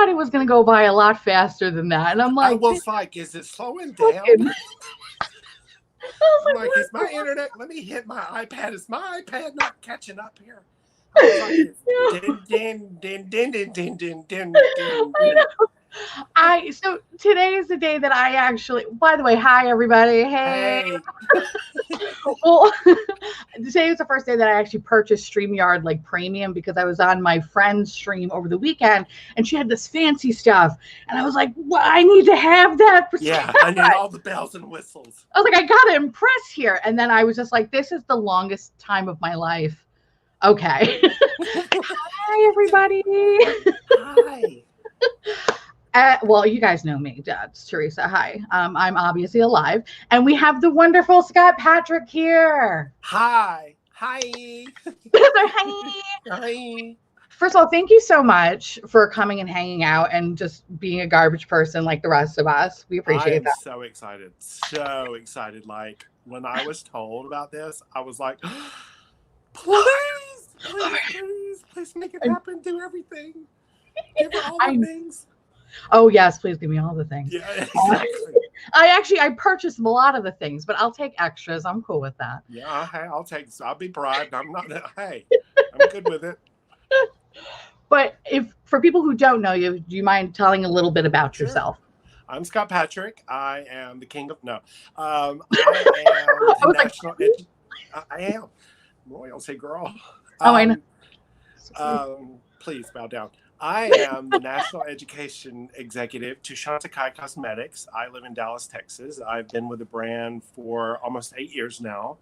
thought it was going to go by a lot faster than that. And I'm like, I was like, is it slowing down? I'm like, is my internet? Let me hit my iPad. Is my iPad not catching up here? I was like, so today is the day that I actually, by the way, hi everybody. Hey. Well, today was the first day that I actually purchased StreamYard like premium because I was on my friend's stream over the weekend and she had this fancy stuff. And I was like, well, I need to have that. Yeah, I need all the bells and whistles. I was like, I got to impress here. And then I was just like, this is the longest time of my life. Okay. Hi, everybody. Hi. Well, you guys know me, it's Theresa. Hi. I'm obviously alive. And we have the wonderful Scott Patrick here. Hi. Hi. Hi. Hi. First of all, thank you so much for coming and hanging out and just being a garbage person like the rest of us. We appreciate that. I'm so excited. So excited. Like, when I was told about this, I was like, please make it happen. Do everything. Give her all the things. Oh yes, please give me all the things. Yeah, exactly. I purchased a lot of the things, but I'll take extras. I'm cool with that. Yeah, hey, I'll be bribed. I'm not. Hey, I'm good with it. But if for people who don't know you, do you mind telling a little bit about yourself? I'm Scott Patrick. I am the king of no. I am national. I am. Boy, I'll say girl. I know. Please bow down. I am the National Education Executive to Chantecaille Cosmetics. I live in Dallas, Texas. I've been with the brand for almost 8 years now.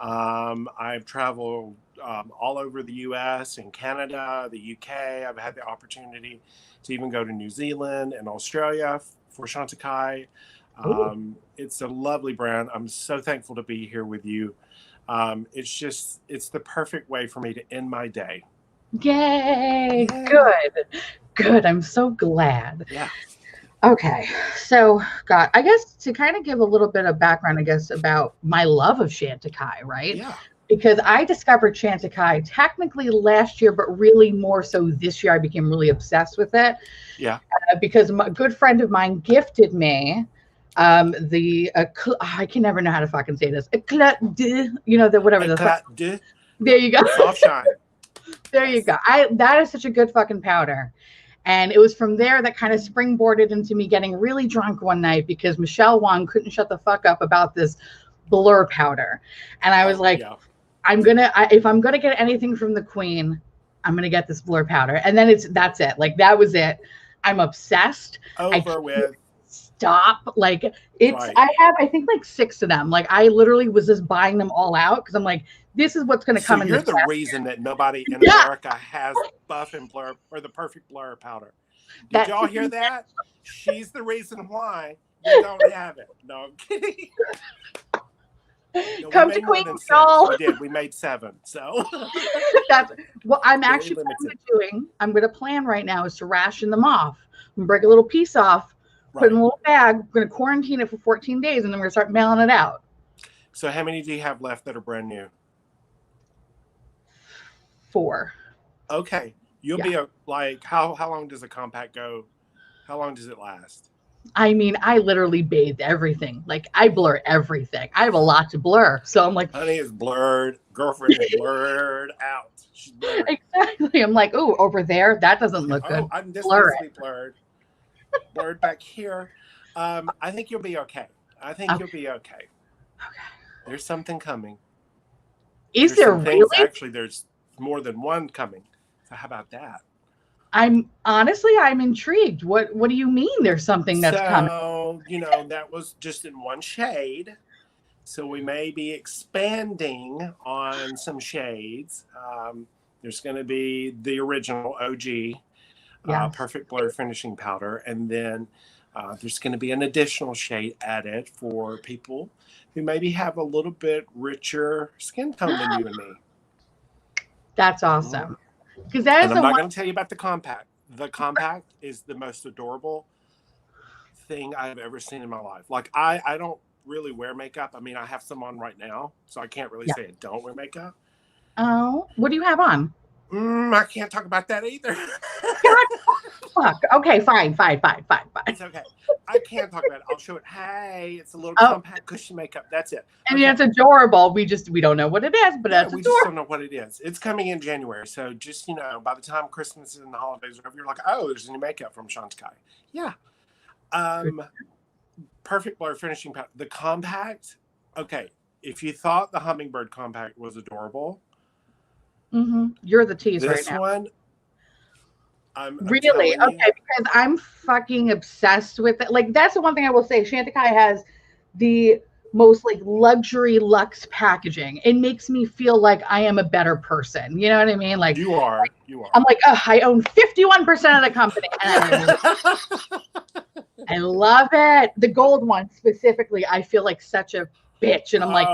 I've traveled all over the U.S. and Canada, the U.K. I've had the opportunity to even go to New Zealand and Australia for Chantecaille. It's a lovely brand. I'm so thankful to be here with you. It's the perfect way for me to end my day. Yay! Good. I'm so glad. Yeah. Okay. So, God, I guess to kind of give a little bit of background, I guess, about my love of Chantecaille, right? Yeah. Because I discovered Chantecaille technically last year, but really more so this year. I became really obsessed with it. Yeah. Because a good friend of mine gifted me I can never know how to fucking say this. Eclat de, whatever. Eclat de. There you go. Soft shine. There you go. That is such a good fucking powder. And it was from there that kind of springboarded into me getting really drunk one night because Michelle Wong couldn't shut the fuck up about this blur powder. And I was like, yeah. If I'm going to get anything from the queen, I'm going to get this blur powder. And then that's it. Like, that was it. I'm obsessed. Over with. Stop. Like, right. I think like 6 of them. Like, I literally was just buying them all out because I'm like, this is what's going to come in. You're the reason that nobody in America has buff and blur or the perfect blur powder. Did y'all hear that? She's the reason why you don't have it. No, I'm kidding. No, come to Queen, y'all. We did. We made 7. So that's what I'm actually doing. I'm going to plan right now is to ration them off. I'm going to break a little piece off, put it in a little bag. I'm going to quarantine it for 14 days, and then we're going to start mailing it out. So how many do you have left that are brand new? 4. Okay. You'll be how long does a compact go? How long does it last? I mean, I literally bathe everything. Like, I blur everything. I have a lot to blur. So I'm like, honey is blurred. Girlfriend is blurred out. She's blurred. Exactly. I'm like, oh, over there, that doesn't look good. I'm distantly blurred. Blurred back here. I think you'll be okay. You'll be okay. Okay. There's something coming. Is there really? Actually, there's more than one coming. So how about that? I'm intrigued. What do you mean there's something that's coming? So, that was just in one shade. So we may be expanding on some shades. There's going to be the original OG Perfect Blur Finishing Powder. And then there's going to be an additional shade added for people who maybe have a little bit richer skin tone than you and me. That's awesome. Because I'm not going to tell you about the compact. The compact is the most adorable thing I've ever seen in my life. Like, I don't really wear makeup. I mean, I have some on right now, so I can't really say I don't wear makeup. Oh, what do you have on? I can't talk about that either. God, fuck. Okay, fine. It's okay. I can't talk about it. I'll show it. Hey, it's a little Oh, compact cushion makeup. That's it. and Okay. it's adorable. We don't know what it is, but Yeah, it's we just adorable. don't know what it is. It's coming in January. So just, by the time Christmas and the holidays are over, you're like, oh, there's new makeup from Chantecaille. Yeah. Perfect blur finishing powder. The compact. Okay. If you thought the Hummingbird compact was adorable, You're the tease right this now. one, I'm Really? telling you. Okay, because I'm fucking obsessed with it. Like, that's the one thing I will say. Chantecaille has the most like luxury luxe packaging. It makes me feel like I am a better person. You know what I mean? Like, You are. I'm like, oh, I own 51% of the company. And I love it. The gold one specifically, I feel like such a bitch. And I'm like,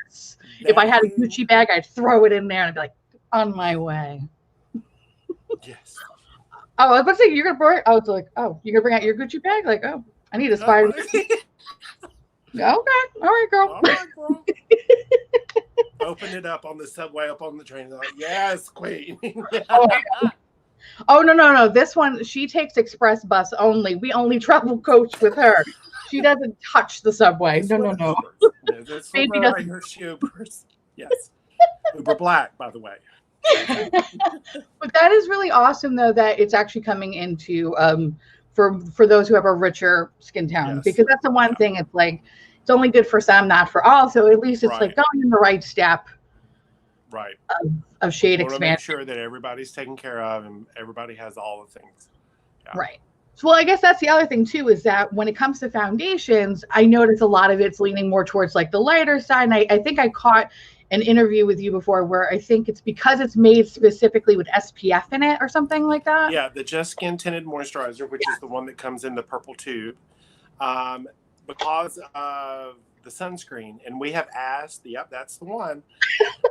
yes. If I had a Gucci bag, I'd throw it in there and I'd be like, on my way. Yes. Oh, I was about to say, you're going to bring, I was like, oh, you're going to bring out your Gucci bag? Like, oh, I need a spider. Okay. All right, girl. All right, girl. Open it up on the subway, up on the train. Like, yes, queen. Oh, no. This one, she takes express bus only. We only travel coach with her. She doesn't touch the subway. No. This Baby Uber right here, she Ubers. Yes. Uber Black, by the way. But that is really awesome, though, that it's actually coming into for those who have a richer skin tone, because that's the one thing. It's like it's only good for some, not for all. So at least it's like going in the right step. Right. Of shade expansion. Make sure that everybody's taken care of and everybody has all the things. Yeah. Right. So, well, I guess that's the other thing too, is that when it comes to foundations, I notice a lot of it's leaning more towards like the lighter side. And I think I caught an interview with you before where I think it's because it's made specifically with SPF in it or something like that. Yeah, the Just Skin Tinted Moisturizer, which is the one that comes in the purple tube, because of the sunscreen. And we have asked, yep, that's the one.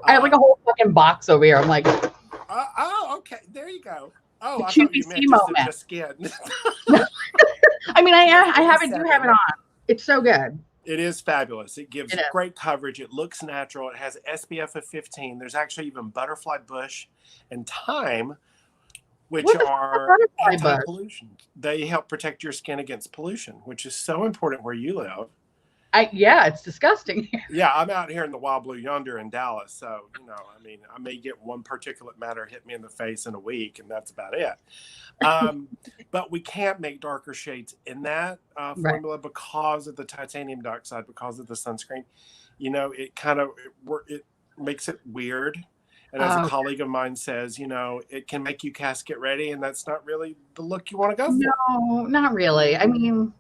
I have like a whole fucking box over here. I'm like, okay, there you go. Oh, I thought you meant just skin. I mean, I have it. Do have it on. It's so good. It is fabulous. It gives great coverage. It looks natural. It has SPF of 15. There's actually even butterfly bush and thyme, which are anti-pollution. They help protect your skin against pollution, which is so important where you live. Yeah, it's disgusting here. Yeah, I'm out here in the wild blue yonder in Dallas. So, I mean, I may get one particulate matter hit me in the face in a week, and that's about it. But we can't make darker shades in that formula because of the titanium dioxide, because of the sunscreen. It kind of it makes it weird. And as a colleague of mine says, it can make you casket ready, and that's not really the look you want to go for. No, not really. I mean,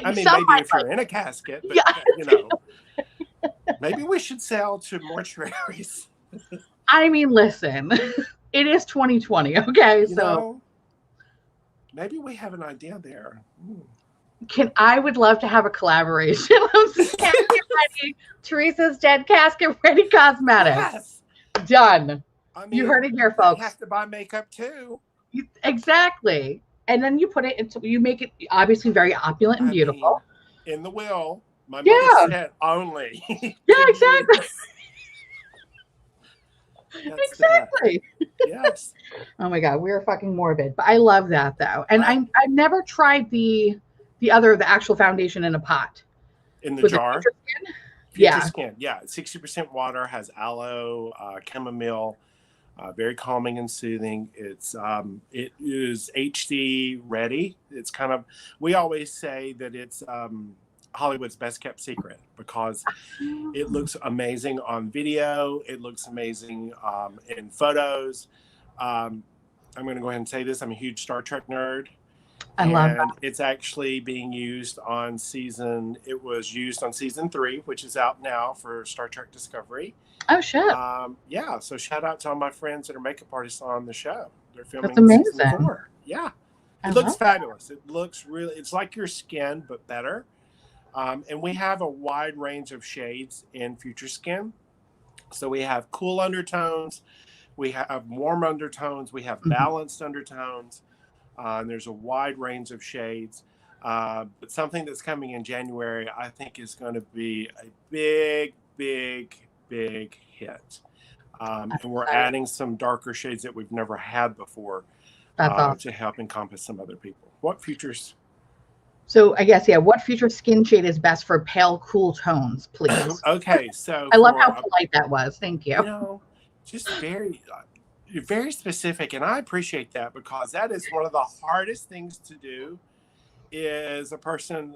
maybe if you're in a casket, but maybe we should sell to mortuaries. I mean, listen, it is 2020, okay? So maybe we have an idea there. I would love to have a collaboration of Casket Ready, Theresa.is.Dead Casket Ready Cosmetics. Yes. Done. You heard it here, folks. You have to buy makeup too. Exactly. And then you put it into, you make it obviously very opulent and beautiful. In the will, my mother said only. Yeah, exactly. Exactly. Yes. Oh my God, we're fucking morbid. But I love that though. And I never tried the actual foundation in a pot. In the jar? Future Skin. Yeah. 60% water, has aloe, chamomile. Very calming and soothing. It is HD ready. It's kind of, we always say that it's Hollywood's best kept secret because it looks amazing on video. It looks amazing in photos. I'm going to go ahead and say this. I'm a huge Star Trek nerd. I love that. It's actually being used it was used on season 3, which is out now for Star Trek Discovery. Oh, shit. Yeah, so shout out to all my friends that are makeup artists on the show. They're filming season 4. Yeah. It looks fabulous. It looks really, it's like your skin, but better. And we have a wide range of shades in Future Skin. So we have cool undertones. We have warm undertones. We have balanced undertones. And there's a wide range of shades. But something that's coming in January, I think, is going to be a big hit. And we're adding some darker shades that we've never had before Awesome. to help encompass some other people. What futures? So I guess, yeah, what future skin shade is best for pale, cool tones, please? Okay, so I love how polite that was. Thank you. You know, just very specific, and I appreciate that, because that is one of the hardest things to do. Is a person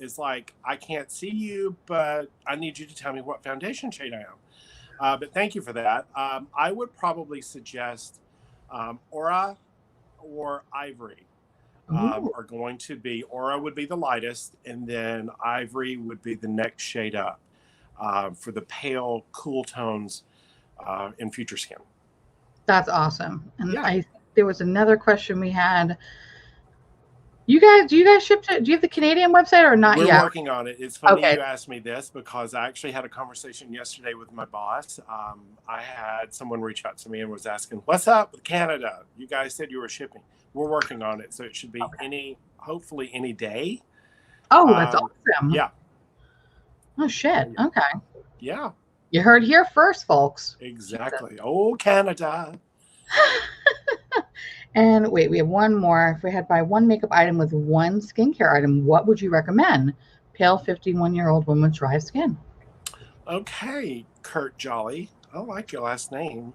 is like, I can't see you, but I need you to tell me what foundation shade I am. But thank you for that. I would probably suggest Aura or Ivory. Are going to be, Aura would be the lightest, and then Ivory would be the next shade up for the pale, cool tones in future skin. That's awesome. And Yeah. there was another question we had. Do you guys ship to, do you have the Canadian website or not yet? We're working on it. It's funny you asked me this, because I actually had a conversation yesterday with my boss. I had someone reach out to me and was asking, what's up with Canada? You guys said you were shipping. We're working on it. So it should be hopefully any day. Oh, that's awesome. Yeah. Oh, shit. Okay. Yeah. You heard here first, folks. Exactly. Oh, Canada. And wait, we have one more. If we had buy one makeup item with one skincare item, what would you recommend? Pale 51-year-old woman with dry skin. Okay, Kurt Jolly. I like your last name.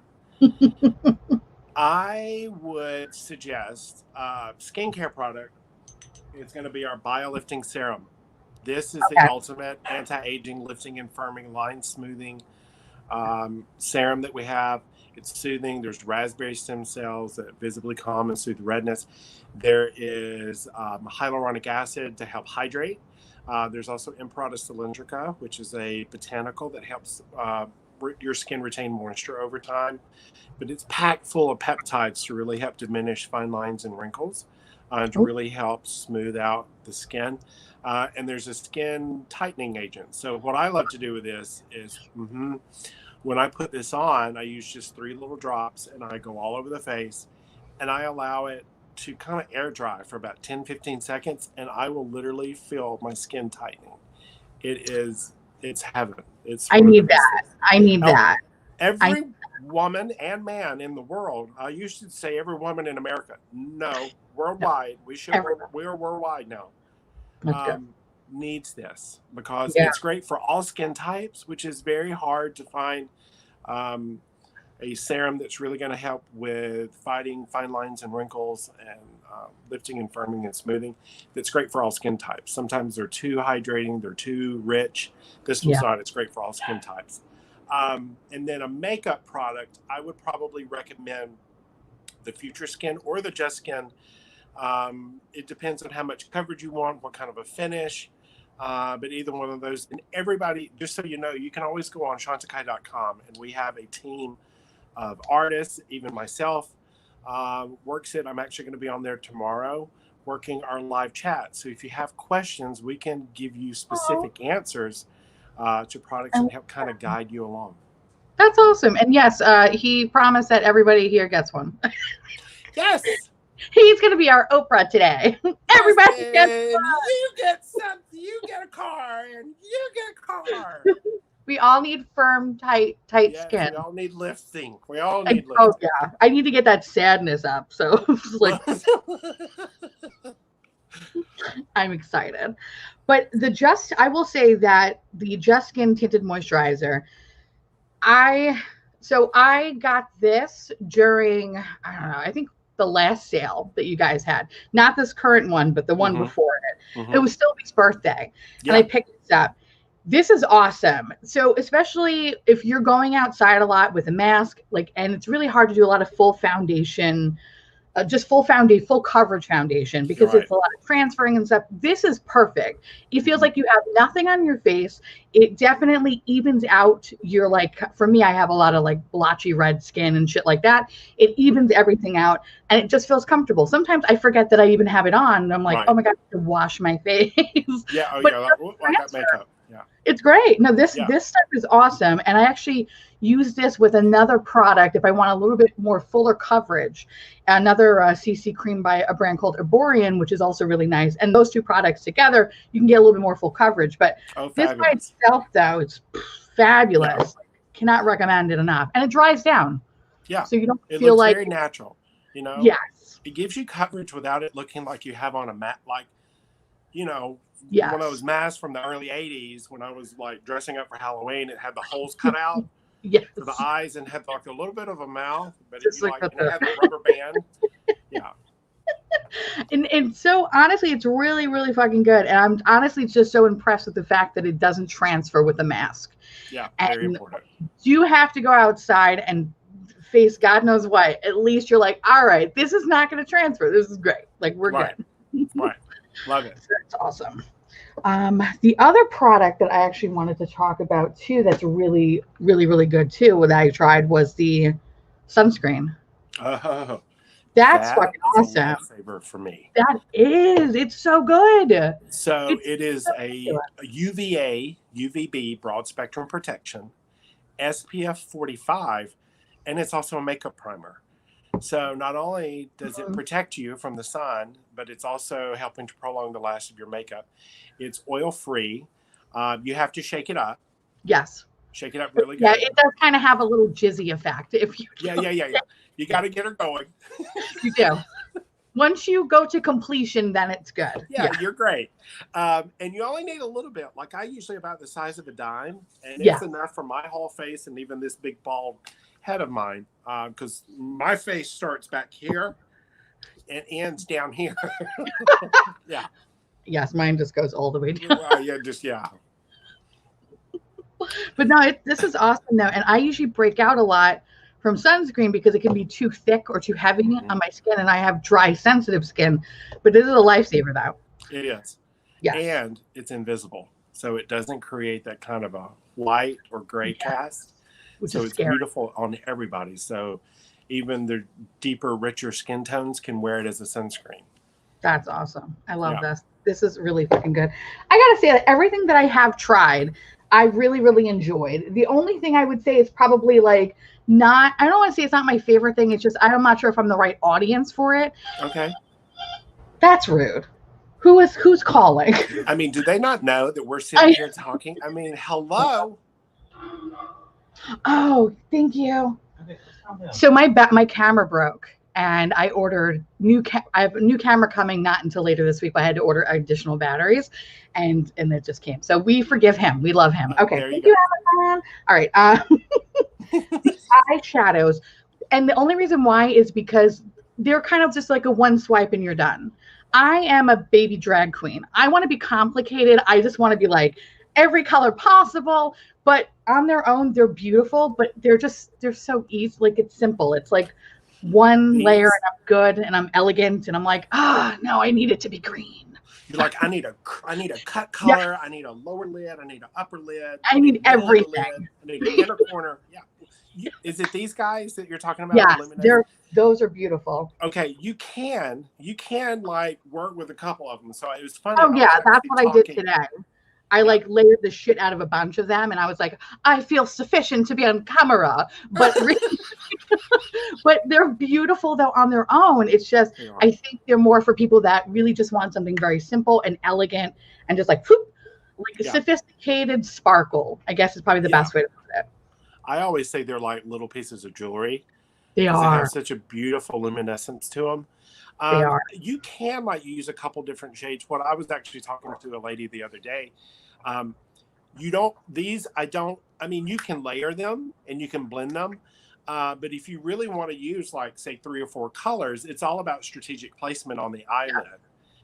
I would suggest skincare product. It's going to be our Lifting Serum. This is the ultimate anti-aging, lifting and firming, line smoothing serum that we have. It's soothing. There's raspberry stem cells that visibly calm and soothe redness. There is hyaluronic acid to help hydrate. There's also Imprata cylindrica, which is a botanical that helps your skin retain moisture over time. But it's packed full of peptides to really help diminish fine lines and wrinkles, to really help smooth out the skin. And there's a skin tightening agent. So what I love to do with this is, when I put this on, I use just 3 little drops, and I go all over the face, and I allow it to kind of air dry for about 10-15 seconds, and I will literally feel my skin tightening. It's heaven. I need that. I need that. Every woman and man in the world, you should say every woman in America. No, worldwide. We are worldwide now. Needs this, because it's great for all skin types, which is very hard to find a serum that's really going to help with fighting fine lines and wrinkles and lifting and firming and smoothing. That's great for all skin types. Sometimes they're too hydrating, they're too rich. This one's not. It's great for all skin types. And then a makeup product, I would probably recommend the Future Skin or the Just Skin. It depends on how much coverage you want, what kind of a finish. But either one of those, and everybody, just so you know, you can always go on Chantecaille.com, and we have a team of artists, even myself, works it. I'm actually going to be on there tomorrow working our live chat. So if you have questions, we can give you specific answers to products and help kind of guide you along. That's awesome. And yes, he promised that everybody here gets one. Yes. He's going to be our Oprah today. Everybody gets one. You get something. You get a car, and you get a car. We all need firm, tight skin. We all need lifting. We all need lifting. Oh yeah, I need to get that sadness up. So like, I'm excited. But I will say that the Just Skin Tinted Moisturizer, I got this during, I don't know, I think the last sale that you guys had, not this current one, but the one before it. It was Sylvie's birthday, and I picked this up. This is awesome. So especially if you're going outside a lot with a mask, and it's really hard to do a lot of full foundation, full coverage foundation, because it's a lot of transferring and stuff. This is perfect. It feels like you have nothing on your face. It definitely evens out your, for me, I have a lot of blotchy red skin and shit like that. It evens everything out, and it just feels comfortable. Sometimes I forget that I even have it on, and I'm like, oh my God, I have to wash my face. Yeah, that makeup. Yeah. It's great. No, this stuff is awesome. And I actually use this with another product if I want a little bit more fuller coverage. Another CC cream by a brand called Arborian, which is also really nice. And those two products together, you can get a little bit more full coverage. But this by itself, though, it's fabulous. cannot recommend it enough. And it dries down. Yeah. So you don't It feel looks like very natural, you know? Yes. It gives you coverage without it looking like you have on a mat, like, you know, Yes. one of those masks from the early 80s when I was like dressing up for Halloween. It had the holes cut out Yes. for the eyes and had like a little bit of a mouth, but Just it, like and it had the rubber band. Yeah. And so honestly, it's really, really fucking good. And I'm honestly just so impressed with the fact that it doesn't transfer with the mask. Yeah, very important. You have to go outside and face God knows what. At least you're like, all right, this is not going to transfer. This is great. Like, we're Right. good. Right. Love it. So that's awesome. The other product that I actually wanted to talk about too, that's really, really, really good too, that I tried was the sunscreen. Oh, That's that fucking is awesome. a lifesaver for me. That is. It's so good. So It's it is so a UVA, UVB broad spectrum protection, SPF 45, and it's also a makeup primer. So not only does it protect you from the sun, but it's also helping to prolong the last of your makeup. It's oil free. You have to shake it up. Yes. Shake it up really good. Yeah, it does kind of have a little jizzy effect. If you Yeah. You got to get her going. You do. Once you go to completion, then it's good. Yeah, you're great. And you only need a little bit. Like I usually about the size of a dime, and it's enough for my whole face and even this big bald head of mine, because my face starts back here and ends down here. Yeah. Yes, mine just goes all the way down. Yeah. But no, this is awesome though, and I usually break out a lot from sunscreen because it can be too thick or too heavy on my skin, and I have dry, sensitive skin. But this is a lifesaver though. It is. Yes. And it's invisible, so it doesn't create that kind of a white or gray cast. Which so is it's scary. beautiful on everybody. So even the deeper, richer skin tones can wear it as a sunscreen. That's awesome. I love this. This is really fucking good. I gotta say that everything that I have tried, I really, really enjoyed. The only thing I would say is probably like I don't want to say it's not my favorite thing. It's just I'm not sure if I'm the right audience for it. Okay. That's rude. Who's calling? I mean, do they not know that we're sitting here talking? I mean, hello. Oh, thank you. So my camera broke, and I ordered I have a new camera coming not until later this week, but I had to order additional batteries, and it just came. So we forgive him. We love him. Okay. Thank you, Amazon. All right. The eyeshadows, and the only reason why is because they're kind of just like a one swipe and you're done. I am a baby drag queen. I want to be complicated. I just want to be like every color possible, but on their own, they're beautiful, but they're so easy. Like it's simple. It's like one layer and I'm good and I'm elegant and I'm like, no, I need it to be green. You're like, I need a cut color. Yeah. I need a lower lid. I need an upper lid. I need everything. I need an inner corner. Yeah. Is it these guys that you're talking about? Yeah, those are beautiful. Okay, you can like work with a couple of them. So it was funny. Oh yeah, that's what I did today. I like layered the shit out of a bunch of them, and I was like, I feel sufficient to be on camera, but really, but they're beautiful though on their own. It's just I think they're more for people that really just want something very simple and elegant and just like sophisticated sparkle. I guess is probably the best way to put it. I always say they're like little pieces of jewelry. They are. They have such a beautiful luminescence to them. They are. You can use a couple different shades. What I was actually talking to a lady the other day. I mean, you can layer them and you can blend them. But if you really want to use like say 3 or 4 colors, it's all about strategic placement on the eyelid.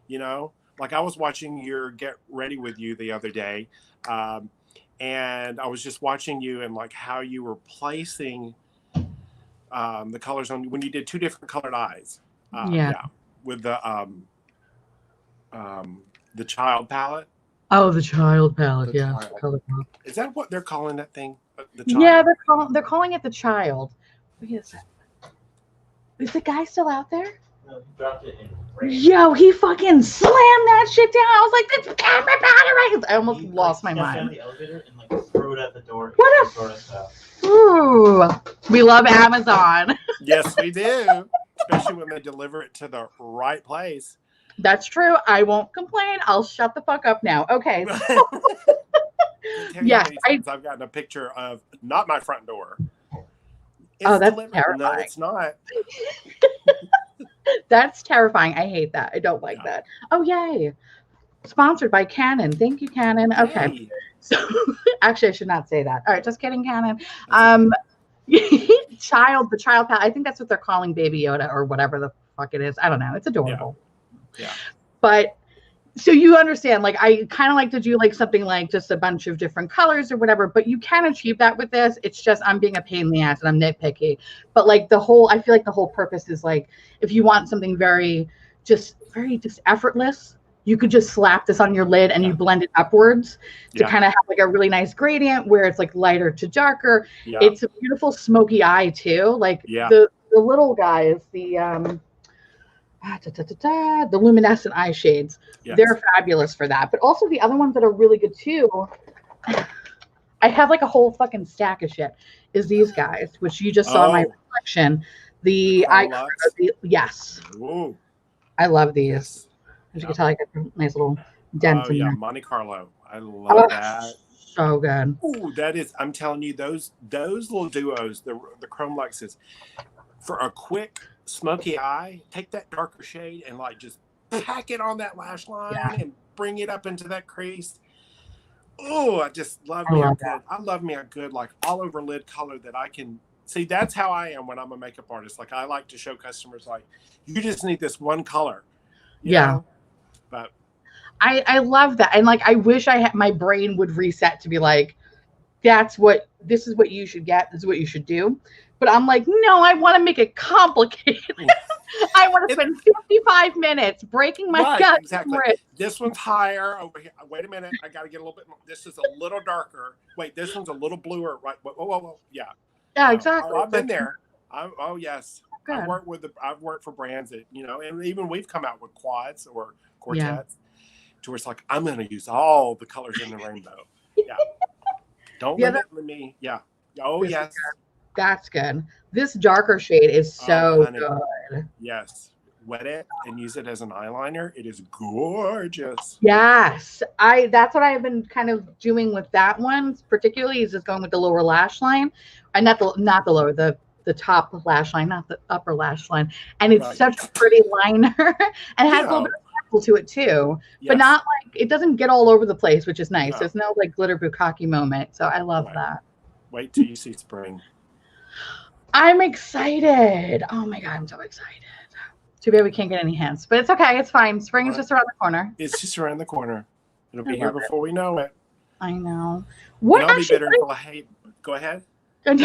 You know, like I was watching your Get Ready With You the other day. And I was just watching you and like how you were placing the colors on when you did 2 different colored eyes. With the child palette. Oh, the child palette. Yeah. Color palette. Is that what they're calling that thing? The child? Yeah, they're calling it the child. Wait a second. Is the guy still out there? No, he dropped it in rain. Yo, he fucking slammed that shit down. I was like, this camera battery. I almost lost my mind. Down the elevator and like threw it at the door. What Ooh, we love Amazon. Yes, we do. Especially when they deliver it to the right place. That's true. I won't complain. I'll shut the fuck up now. Okay. can't tell you how many times I've gotten a picture of not my front door. It's that's delivered. terrifying. No, it's not. That's terrifying. I hate that. I don't like that. Oh, yay. Sponsored by Canon. Thank you, Canon. Yay. Okay. So actually, I should not say that. All right, just kidding, Canon. The child pal. I think that's what they're calling Baby Yoda or whatever the fuck it is. I don't know. It's adorable. Yeah. But so you understand, like, I kind of like to do like something like just a bunch of different colors or whatever, but you can achieve that with this. It's just I'm being a pain in the ass and I'm nitpicky. But like I feel like the whole purpose is like if you want something very effortless, you could just slap this on your lid and you blend it upwards to kind of have like a really nice gradient where it's like lighter to darker. Yeah. It's a beautiful smoky eye too. Like the little guys, the luminescent eye shades. Yes. They're fabulous for that. But also the other ones that are really good too, I have like a whole fucking stack of shit, is these guys, which you just saw in my reflection. The eye color, yes. Ooh. I love these. Yes. As you can tell, I got a nice little dent in there. Monte Carlo. I love that. So good. Ooh, that is, I'm telling you, those little duos, the Chrome Luxes, for a quick smoky eye, take that darker shade and like just pack it on that lash line and bring it up into that crease. Oh, I just love me a good like all over lid color that I can see. That's how I am when I'm a makeup artist. Like I like to show customers like you just need this one color. You know? But I love that. And like I wish my brain would reset to be like, this is what you should get, this is what you should do. But I'm like, no, I want to make it complicated. I want to spend 55 minutes breaking my gut. Exactly. This one's higher over here. Wait a minute. I got to get a little bit more. This is a little darker. Wait, this one's a little bluer. Right. Whoa. Yeah. Yeah, exactly. I've been there. Yes. I've worked for brands that, and even we've come out with quads or quartets to where it's like, I'm going to use all the colors in the rainbow. Yeah. Don't limit me. Yeah. Oh, yes. That's good. This darker shade is so good. Yes. Wet it and use it as an eyeliner. It is gorgeous. Yes. That's what I've been kind of doing with that one, particularly is just going with the lower lash line. And not the lower, the top lash line, not the upper lash line. And it's such a pretty liner. And it has a little bit of sparkle to it too. Yes. But not like it doesn't get all over the place, which is nice. No. There's no like glitter bukkake moment. So I love that. Wait till you see spring. I'm excited. Oh my God, I'm so excited. Too bad we can't get any hints, but it's okay. It's fine. Spring is just around the corner. It's just around the corner. It'll be here before we know it. I know. I'll be bitter and full of hate. Go ahead. No.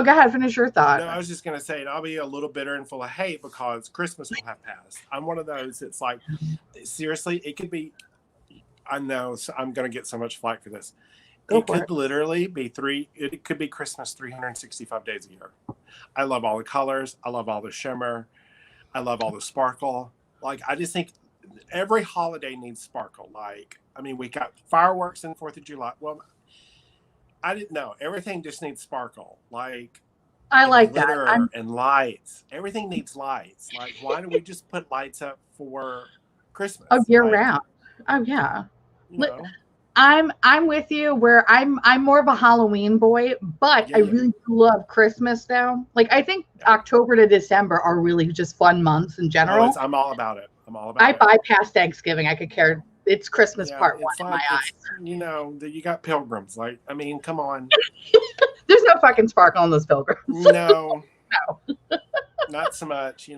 Go ahead. Finish your thought. No, I was just going to say, I'll be a little bitter and full of hate because Christmas will have passed. I'm one of those that's like, seriously, it could be, I know I'm going to get so much flack for this. It could literally be it could be Christmas 365 days a year. I love all the colors. I love all the shimmer. I love all the sparkle. Like, I just think every holiday needs sparkle. Like, I mean, we got fireworks in 4th of July. Well, I didn't know. Everything just needs sparkle. Like, I like glitter that. And lights. Everything needs lights. Like, why don't we just put lights up for Christmas? Oh, year round. Oh, yeah. I'm with you where I'm more of a Halloween boy, but I really love Christmas though. Like I think October to December are really just fun months in general. I'm all about it. I bypass Thanksgiving. I could care. It's Christmas part one in my eyes. You got pilgrims. Like, I mean, come on. There's no fucking sparkle on those pilgrims. No. Not so much,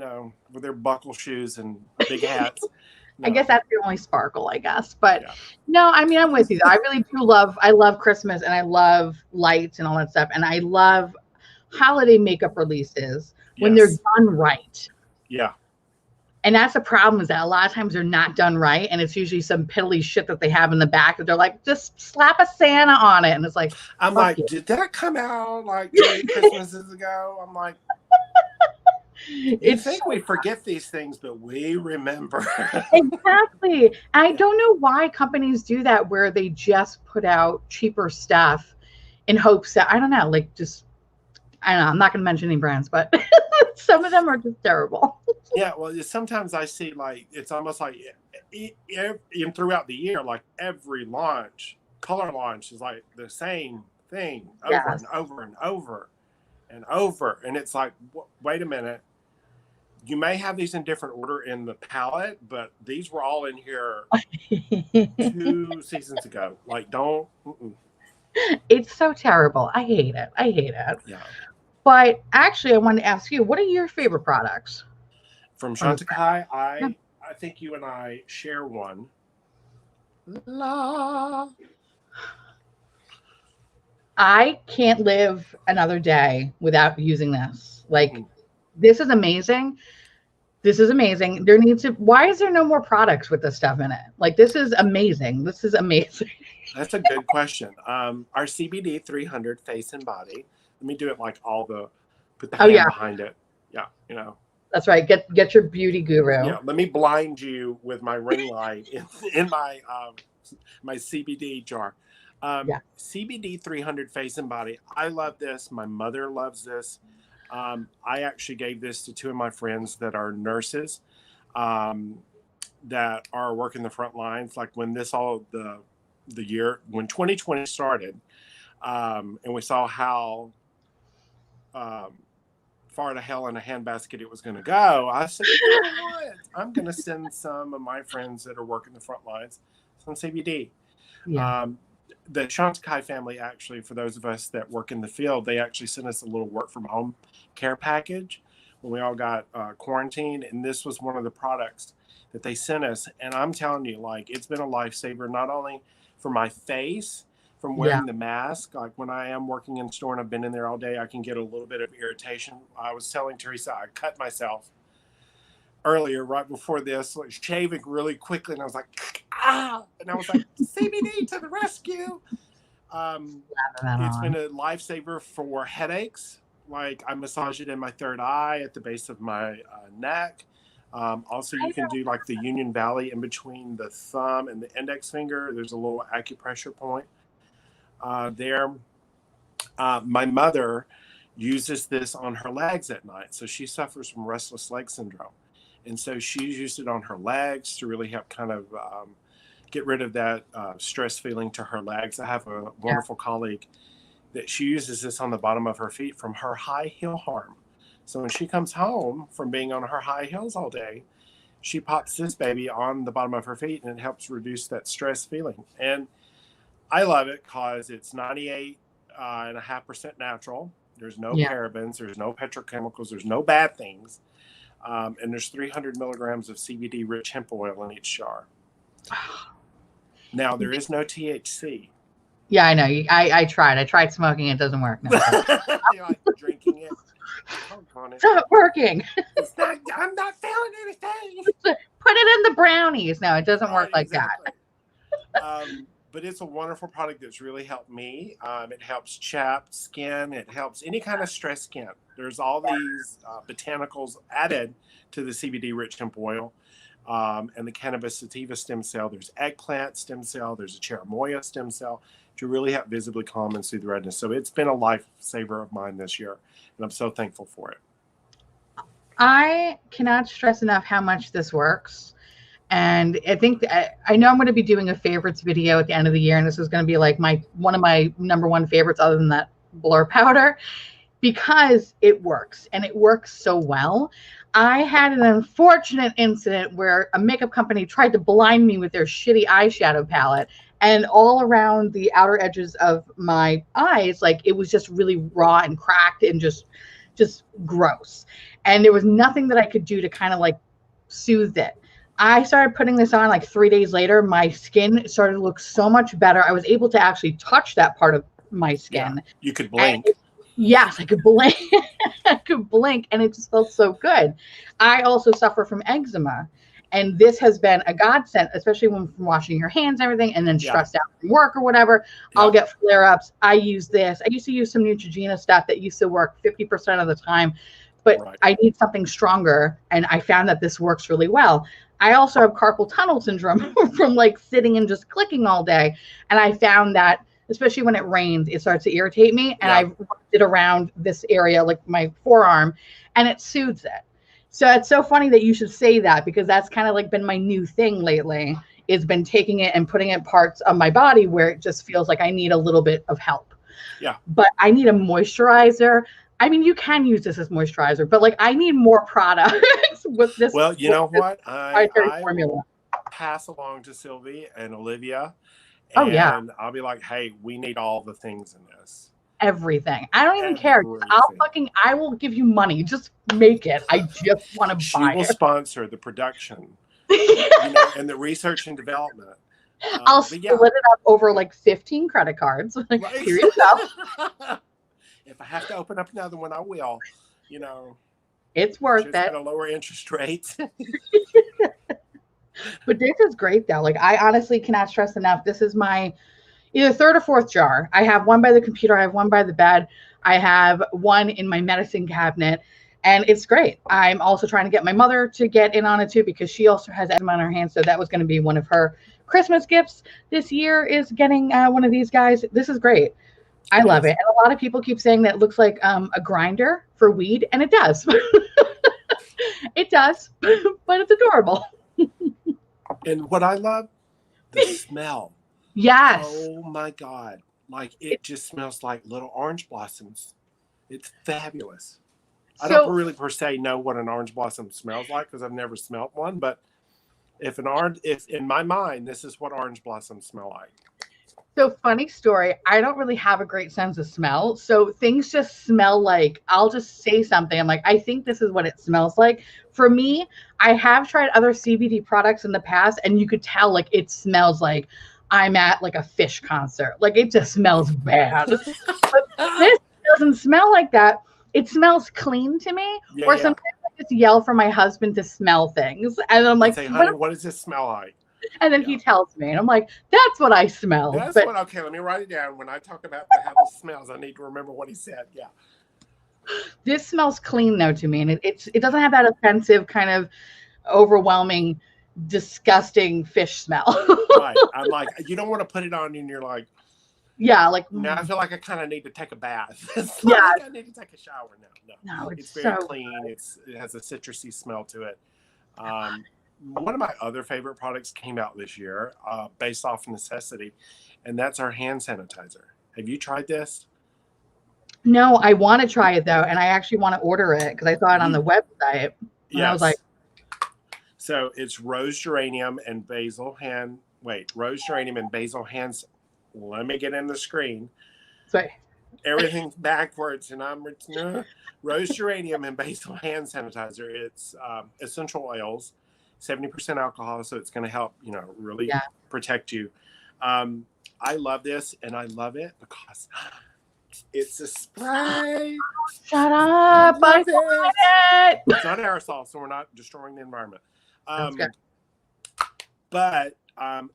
with their buckle shoes and big hats. No. I guess that's the only sparkle, I guess. But no, I mean, I'm with you. I really do I love Christmas and I love lights and all that stuff. And I love holiday makeup releases when they're done right. Yeah. And that's the problem is that a lot of times they're not done right. And it's usually some piddly shit that they have in the back that they're like, just slap a Santa on it. And it's like, I'm like, did that come out like 3 Christmases ago? I'm like, I think we forget these things, but we remember. Exactly. I don't know why companies do that where they just put out cheaper stuff in hopes that, I don't know, I'm not going to mention any brands, but some of them are just terrible. Yeah, well, sometimes I see it's almost like throughout the year, like every launch color launch is like the same thing over Yes. and over and over and over. And it's like, wait a minute. You may have these in different order in the palette, but these were all in here 2 seasons ago. Like, don't. It's so terrible. I hate it. I hate it. Yeah. But actually, I wanted to ask you, what are your favorite products? From Chantecaille, I think you and I share one. La. I can't live another day without using this. Like, this is amazing. This is amazing. There needs to. Why is there no more products with this stuff in it? Like, this is amazing. This is amazing. That's a good question. Our CBD 300 face and body. Let me do it like put the hand behind it. Yeah, you know. That's right. Get your beauty guru. Yeah, let me blind you with my ring light in my my CBD jar. CBD 300 face and body. I love this. My mother loves this. I actually gave this to 2 of my friends that are nurses that are working the front lines. Like when the year when 2020 started, and we saw how far to hell in a handbasket it was going to go, I said, you know what? I'm going to send some of my friends that are working the front lines some CBD. Yeah. The Chantecaille family, actually, for those of us that work in the field, they actually sent us a little work from home care package when we all got quarantined. And this was one of the products that they sent us. And I'm telling you, like, it's been a lifesaver, not only for my face from wearing the mask. Like when I am working in store and I've been in there all day, I can get a little bit of irritation. I was telling Theresa, I cut myself earlier, right before this, like shaving really quickly. And I was like, ah, and I was like, CBD to the rescue. It's been a lifesaver for headaches. Like I massage it in my third eye at the base of my neck. Also, you can do like the Union Valley in between the thumb and the index finger. There's a little acupressure point there. My mother uses this on her legs at night. So she suffers from restless leg syndrome. And so she's used it on her legs to really help kind of get rid of that stress feeling to her legs. I have a wonderful colleague that she uses this on the bottom of her feet from her high heel harm. So when she comes home from being on her high heels all day, she pops this baby on the bottom of her feet and it helps reduce that stress feeling. And I love it because it's 98.5% natural. There's no parabens, there's no petrochemicals, there's no bad things. And there's 300 milligrams of CBD rich hemp oil in each jar. Now, there is no THC. Yeah, I know. I tried smoking. It doesn't work. No. You're like drinking it. It's not working. I'm not feeling anything. Put it in the brownies. No, it doesn't work like that. But it's a wonderful product that's really helped me. It helps chapped skin. It helps any kind of stressed skin. There's all these botanicals added to the CBD-rich hemp oil and the cannabis sativa stem cell. There's eggplant stem cell. There's a cherimoya stem cell to really help visibly calm and soothe redness. So it's been a lifesaver of mine this year, and I'm so thankful for it. I cannot stress enough how much this works. And I think I know I'm going to be doing a favorites video at the end of the year, and this is going to be like one of my number one favorites other than that blur powder, because it works, and it works so well. I had an unfortunate incident where a makeup company tried to blind me with their shitty eyeshadow palette, and all around the outer edges of my eyes, like it was just really raw and cracked and just gross. And there was nothing that I could do to kind of like soothe it. I started putting this on like 3 days later. My skin started to look so much better. I was able to actually touch that part of my skin. Yeah, you could blink. Yes, I could blink. I could blink, and it just felt so good. I also suffer from eczema, and this has been a godsend, especially when from washing your hands and everything, and then stressed out from work or whatever. I'll get flare-ups. I use this. I used to use some Neutrogena stuff that used to work 50% of the time, but I need something stronger, and I found that this works really well. I also have carpal tunnel syndrome from like sitting and just clicking all day. And I found that, especially when it rains, it starts to irritate me. And I've rubbed it around this area, like my forearm, and it soothes it. So it's so funny that you should say that, because that's kind of like been my new thing lately, is been taking it and putting it in parts of my body where it just feels like I need a little bit of help. Yeah. But I need a moisturizer. I mean, you can use this as moisturizer, but like I need more products with this. Well, you know what? I formula. pass along to Sylvie and Olivia, Oh, yeah. and I'll be like, hey, we need all the things in this. Everything. I don't even care. I will give you money. Just make it. I just want to buy it. She will sponsor the production, and the research and development. I'll split it up over like 15 credit cards. Like, right. Here you go. If I have to open up another one, I will. It's worth it. At a lower interest rate. But this is great though. Like I honestly cannot stress enough. This is my either third or fourth jar. I have one by the computer. I have one by the bed. I have one in my medicine cabinet, and it's great. I'm also trying to get my mother to get in on it too because she also has eczema on her hands. So that was going to be one of her Christmas gifts this year is getting one of these guys. This is great. I love it. And a lot of people keep saying that it looks like a grinder for weed, and it does. It does, but it's adorable. And what I love, the smell. Yes. Oh my God. Like it just smells like little orange blossoms. It's fabulous. I don't really per se know what an orange blossom smells like because I've never smelled one, but if in my mind, this is what orange blossoms smell like. So funny story. I don't really have a great sense of smell. So things just smell like, I'll just say something. I'm like, I think this is what it smells like. For me, I have tried other CBD products in the past and you could tell like it smells like I'm at like a fish concert. Like it just smells bad. But this doesn't smell like that. It smells clean to me. Or sometimes I just yell for my husband to smell things. And I'm like, say, honey, what does this smell like? And then he tells me, and I'm like, that's what I smell. Okay, let me write it down. When I talk about how this smells, I need to remember what he said. Yeah. This smells clean though to me. And it doesn't have that offensive kind of overwhelming, disgusting fish smell. Right. I'm like, you don't want to put it on and you're like, yeah, like now I feel like I kind of need to take a bath. Yeah. Like I need to take a shower now. No, it's very clean. It has a citrusy smell to it. One of my other favorite products came out this year based off necessity, and that's our hand sanitizer. Have you tried this? No, I want to try it though, and I actually want to order it because I saw it on the website. Yeah, I was like, so it's rose geranium and basil hand. Wait, rose geranium and basil hands. Let me get in the screen. Sorry. Everything's backwards, and I'm rose geranium and basil hand sanitizer. It's essential oils. 70% alcohol, so it's going to help, really protect you. I love this, and I love it because it's a spray. Shut up! I love it. It's not aerosol, so we're not destroying the environment. But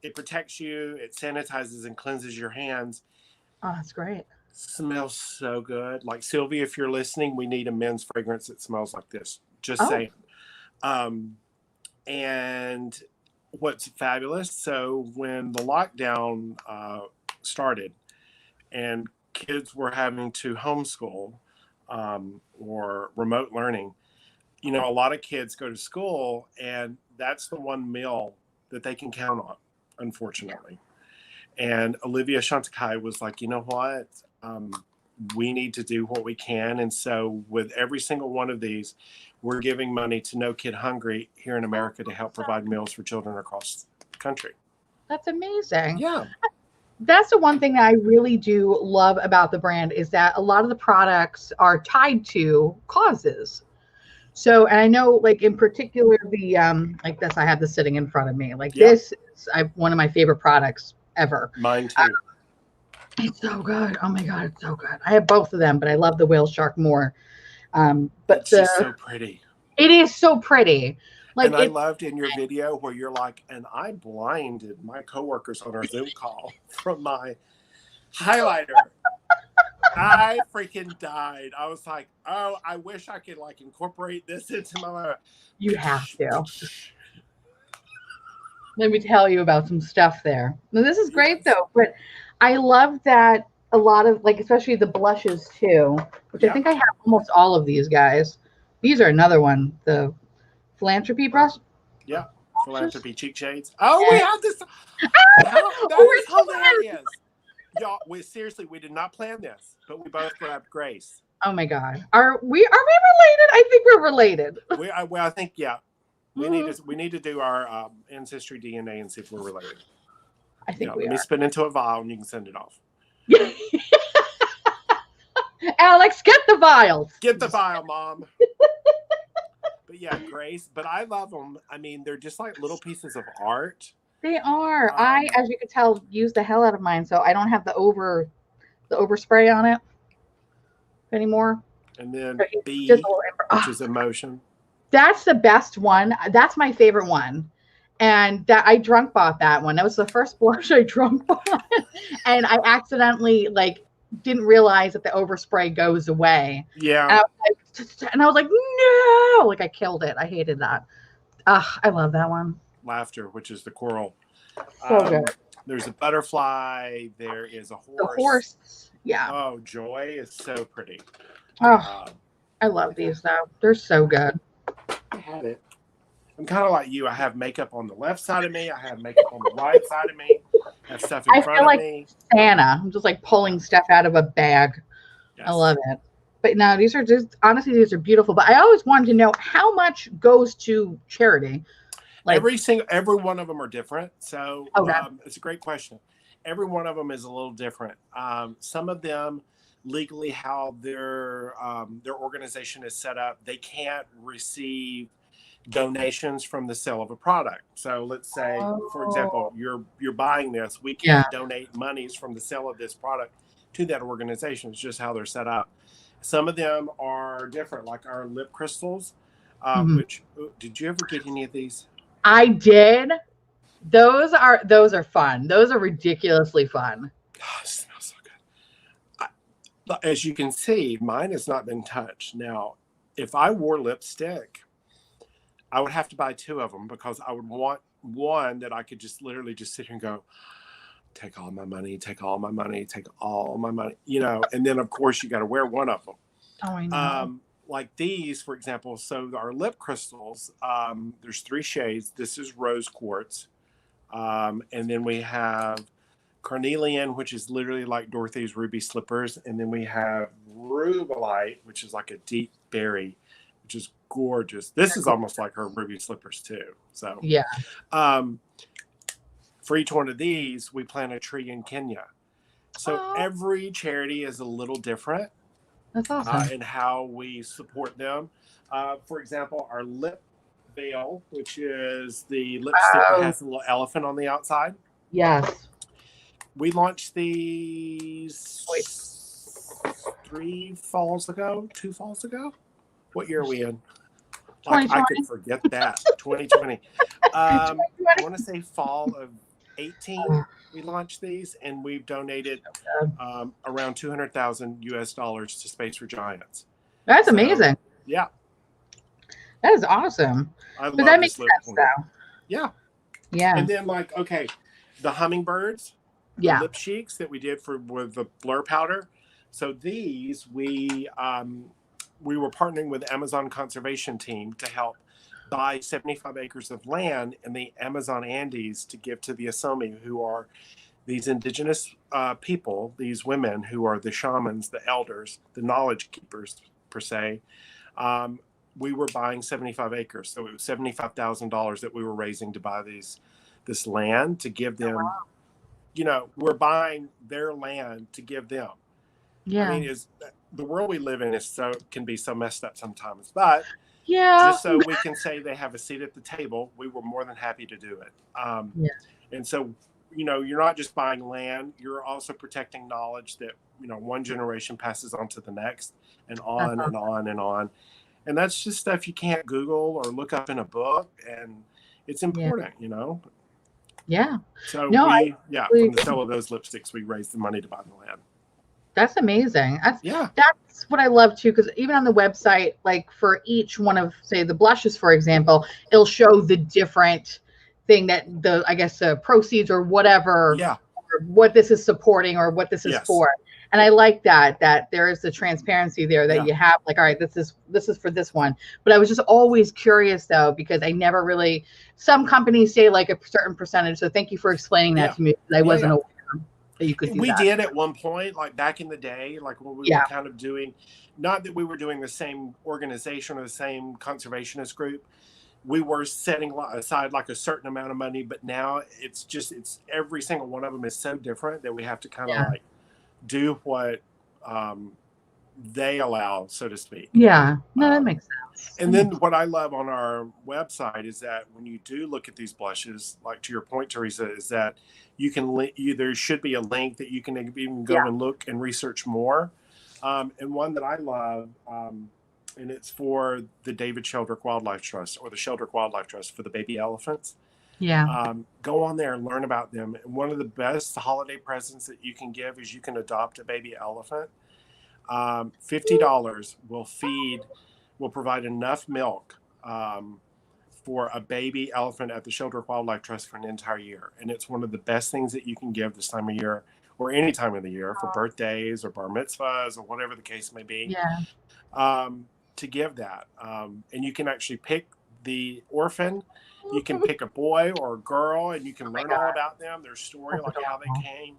it protects you. It sanitizes and cleanses your hands. Oh, that's great. Smells so good. Like Sylvie, if you're listening, we need a men's fragrance that smells like this. Just saying. And what's fabulous, so when the lockdown started and kids were having to homeschool or remote learning, a lot of kids go to school and that's the one meal that they can count on, unfortunately. And Olivia Chantecaille was like, you know what? We need to do what we can. And so with every single one of these, we're giving money to No Kid Hungry here in America to help provide meals for children across the country. That's amazing. Yeah. That's the one thing that I really do love about the brand is that a lot of the products are tied to causes. So, and I know like in particular, the, like this, I have this sitting in front of me. Like this is one of my favorite products ever. Mine too. It's so good. Oh my God, it's so good. I have both of them, but I love the whale shark more. But it's just so pretty. It is so pretty. Like, and I loved in your video where you're like, and I blinded my coworkers on our Zoom call from my highlighter. I freaking died. I was like, oh, I wish I could like incorporate this into my. You have to. Let me tell you about some stuff there. Now, this is great though, but I love that a lot of like, especially the blushes too, which I think I have almost all of these guys. These are another one, the philanthropy brush. Yeah, Philanthropy cheek shades. Oh, we have this. That is hilarious. Y'all, we did not plan this, but we both grabbed Grace. Oh my God. Are we related? I think we're related. I think, yeah. We need to do our ancestry DNA and see if we're related. I think we let me spit into a vial and you can send it off. Alex, get the vials. Get the vial, Mom. But yeah, Grace. But I love them. I mean, they're just like little pieces of art. They are. I, as you can tell, use the hell out of mine, so I don't have the overspray on it anymore. And then B, which is emotion. That's the best one. That's my favorite one. And that I drunk bought that one. That was the first blush I drunk bought. And I accidentally didn't realize that the overspray goes away. Yeah. And I was like, no, I killed it. I hated that. I love that one. Laughter, which is the coral. So good. There's a butterfly. There is a horse. The horse. Yeah. Oh, Joy is so pretty. Oh, I love these though. They're so good. I have it. I'm kind of like you. I have makeup on the left side of me. I have makeup on the right side of me. I have stuff in front of me. Santa. I'm just pulling stuff out of a bag. Yes. I love it. But no, these are just, honestly, these are beautiful. But I always wanted to know how much goes to charity. Every one of them are different. So it's a great question. Every one of them is a little different. Some of them, legally, how their organization is set up, they can't receive donations from the sale of a product. So let's say, for example, you're buying this, we can't donate monies from the sale of this product to that organization. It's just how they're set up. Some of them are different, like our lip crystals. Which did you ever get any of these? I did. Those are fun. Those are ridiculously fun. Oh, it smells so good. As you can see, mine has not been touched. Now, if I wore lipstick, I would have to buy 2 of them because I would want one that I could just literally just sit here and go, take all my money, take all my money, take all my money, and then of course you got to wear one of them. Oh, I know. Like these, for example, so our lip crystals, there's 3 shades. This is rose quartz. And then we have carnelian, which is literally like Dorothy's ruby slippers. And then we have rubellite, which is like a deep berry, which is gorgeous. This is almost like her ruby slippers too. So yeah. For each one of these, we plant a tree in Kenya. So every charity is a little different. That's awesome. And how we support them. For example, our lip veil, which is the lipstick that has a little elephant on the outside. Yes. We launched these 2 falls ago. What year are we in? I could forget that. 2020. I want to say fall of 18. We launched these, and we've donated around $200,000 to Space for Giants. That's amazing. Yeah, that is awesome. But that makes sense, though. Yeah. And then, the hummingbirds, the lip cheeks that we did with the blur powder. So these we were partnering with the Amazon Conservation Team to help buy 75 acres of land in the Amazon Andes to give to the Asomi, who are these indigenous people, these women who are the shamans, the elders, the knowledge keepers, per se. We were buying 75 acres. So it was $75,000 that we were raising to buy this land to give them, we're buying their land to give them. Yeah. I mean, the world we live in can be so messed up sometimes, but just so we can say they have a seat at the table, we were more than happy to do it. And so, you're not just buying land, you're also protecting knowledge that, one generation passes on to the next and on and on and on. And that's just stuff you can't Google or look up in a book. And it's important, Yeah. So from the sale of those lipsticks, we raised the money to buy the land. That's amazing. That's what I love too, because even on the website, for each one of, say, the blushes, for example, it'll show the different thing that the proceeds or whatever, or what this is supporting or what this is for. And I like that there is the transparency there that Yeah. you have, like, all right, this is for this one. But I was just always curious though, because I never really, some companies say like a certain percentage. So thank you for explaining that Yeah. to me. I wasn't Yeah. aware that you could do We that. did at one point, like back in the day, like when we were kind of doing, not that we were doing the same organization or the same conservationist group, we were setting aside like a certain amount of money, but now it's every single one of them is so different that we have to kind of like do what they allow, so to speak. Yeah, no, that makes sense. And then what I love on our website is that when you do look at these blushes, like to your point, Teresa, is that you can there should be a link that you can even go and look and research more. And one that I love, and it's for the David Sheldrick Wildlife Trust, or the Sheldrick Wildlife Trust, for the baby elephants. Yeah. Go on there and learn about them. And one of the best holiday presents that you can give is you can adopt a baby elephant. $50 will provide enough milk for a baby elephant at the Sheldrick Wildlife Trust for an entire year. And it's one of the best things that you can give this time of year, or any time of the year, for birthdays or bar mitzvahs or whatever the case may be. Yeah. To give that. And you can actually pick the orphan. You can pick a boy or a girl, and you can learn all about them, their story, like how they came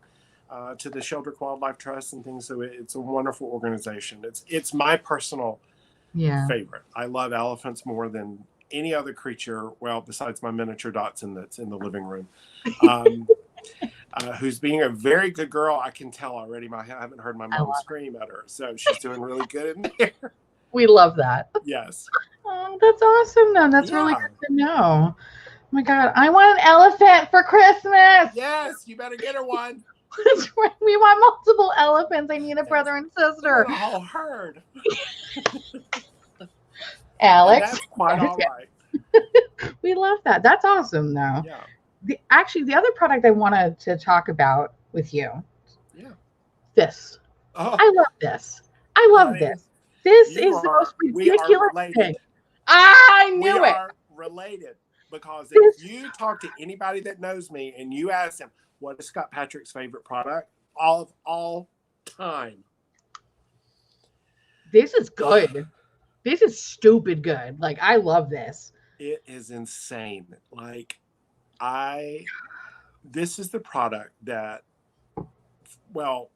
to the Sheldrick Wildlife Trust and things. So it's a wonderful organization. It's my personal favorite. I love elephants more than any other creature, well, besides my miniature Dotson that's in the living room, who's being a very good girl. I can tell already. I haven't heard my mom scream at her, so she's doing really good in there. We love that. Yes. Oh, that's awesome, though. That's really good to know. Oh my God, I want an elephant for Christmas. Yes, you better get her one. We want multiple elephants. I need a brother and sister. A whole herd. Alex. And that's quite all right. We love that. That's awesome, though. Yeah. The other product I wanted to talk about with you. Yeah. This. Oh. I love this. I love this. This is the most ridiculous thing. I knew it. We are related, because if you talk to anybody that knows me and you ask them, what is Scott Patrick's favorite product of all time? This is good. This is stupid good. Like, I love this. It is insane. Like, this is the product that, well,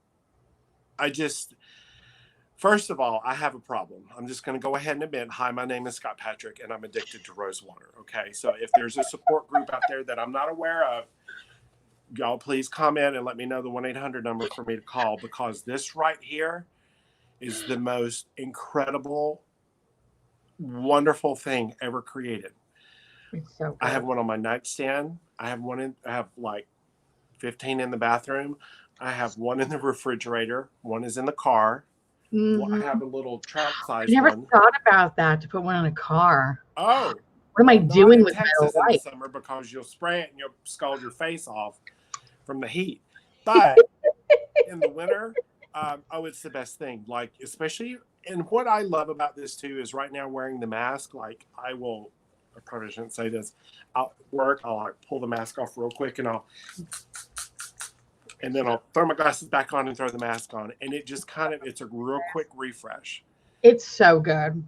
first of all, I have a problem. I'm just going to go ahead and admit, hi, my name is Scott Patrick, and I'm addicted to rose water. Okay. So if there's a support group out there that I'm not aware of, y'all please comment and let me know the 1-800 number for me to call, because this right here is the most incredible, wonderful thing ever created. It's so good. I have one on my nightstand. I have like 15 in the bathroom. I have one in the refrigerator. One is in the car. I have a little track size one. I never thought about that, to put one in a car. Oh. What am I doing with my life? In the summer, because you'll spray it and you'll scald your face off from the heat. But in the winter, it's the best thing. Like, especially, and what I love about this too is right now wearing the mask. Like, I probably shouldn't say this. I'll like pull the mask off real quick, and then I'll throw my glasses back on and throw the mask on. And it just it's a real quick refresh. It's so good.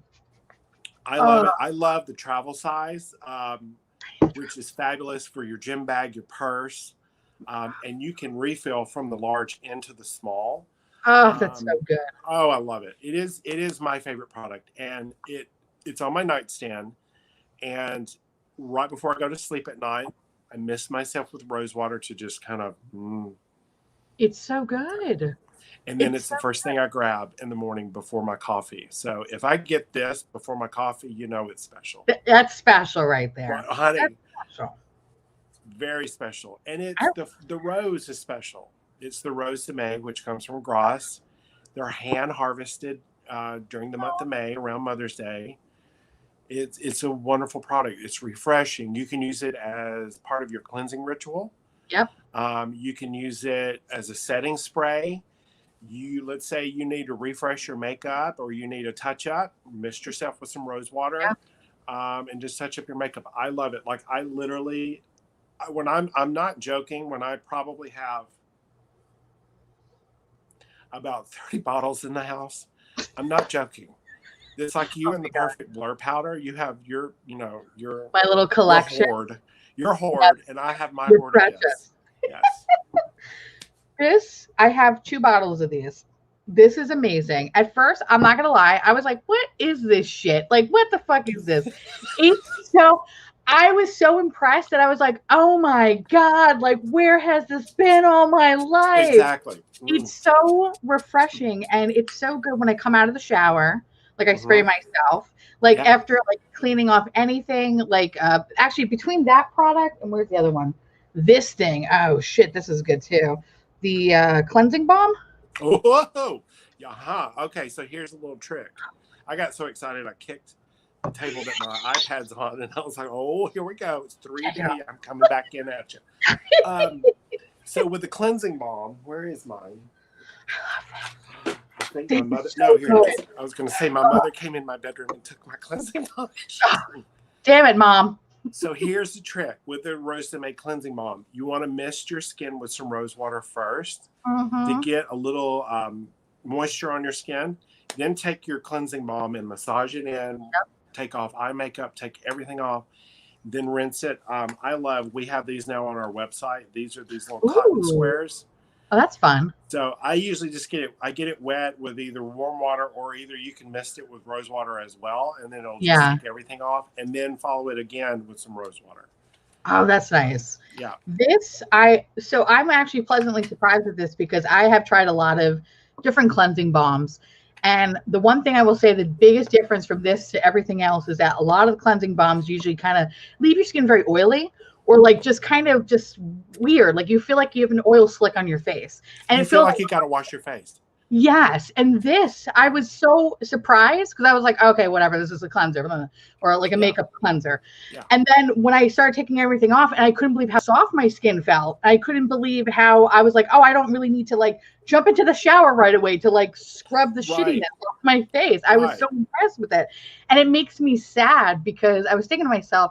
I love it. I love the travel size, which is fabulous for your gym bag, your purse. And you can refill from the large into the small. Oh, that's so good. Oh, I love it. It is my favorite product. And it's on my nightstand. And right before I go to sleep at night, I mist myself with rose water to just kind of... It's so good. And then it's the first thing I grab in the morning before my coffee. So if I get this before my coffee, you know it's special. That's special right there. Well, honey, that's special. Very special. And it's the rose is special. It's the Rose de May, which comes from Grasse. They're hand harvested during the month of May, around Mother's Day. It's a wonderful product. It's refreshing. You can use it as part of your cleansing ritual. Yep. You can use it as a setting spray. Let's say you need to refresh your makeup, or you need a touch up, mist yourself with some rose water, and just touch up your makeup. I love it. Like, I literally, when I'm not joking, when I probably have about 30 bottles in the house. I'm not joking. It's like you Oh and my the God. perfect blur powder. You have your, My little collection. your hoard, Yep. and I have my You're hoard of gifts. precious. Yes. This, I have 2 bottles of these. This is amazing. At first, I'm not gonna lie, I was like, what is this shit? Like, what the fuck is this? It's so I was so impressed that I was like, oh my God, like where has this been all my life? Exactly. It's so refreshing and it's so good when I come out of the shower. Like I spray myself. Like Yeah. after like cleaning off anything, like actually between that product and where's the other one? This thing. Oh shit, this is good too. The cleansing balm. Whoa. Yeah. Okay. So here's a little trick. I got so excited I kicked the table that my iPad's on, and I was like, "Oh, here we go! It's 3D. I'm coming back in at you." So with the cleansing balm, where is mine? I think my mother. No, here it is. I was going to say my mother came in my bedroom and took my cleansing balm. Damn it, Mom. So here's the trick with the Rose to Make cleansing balm. You want to mist your skin with some rose water first to get a little moisture on your skin. Then take your cleansing balm and massage it in. Take off eye makeup. Take everything off. Then rinse it. We have these now on our website. These are these little cotton squares. Oh, that's fun. So I usually just get it wet with either warm water or either you can mist it with rose water as well. And then it'll just take everything off and then follow it again with some rose water. Oh, that's nice. Yeah. I'm actually pleasantly surprised with this because I have tried a lot of different cleansing balms. And the one thing I will say, the biggest difference from this to everything else is that a lot of the cleansing balms usually kind of leave your skin very oily or like just kind of just weird. Like you feel like you have an oil slick on your face. And you it feel feels like you got to wash your face. Yes. And this, I was so surprised because I was like, okay, whatever, this is a cleanser or like a makeup cleanser. Yeah. And then when I started taking everything off and I couldn't believe how soft my skin felt. I couldn't believe how I was like, oh, I don't really need to like jump into the shower right away to like scrub the shittiness off my face. I was so impressed with it. And it makes me sad because I was thinking to myself,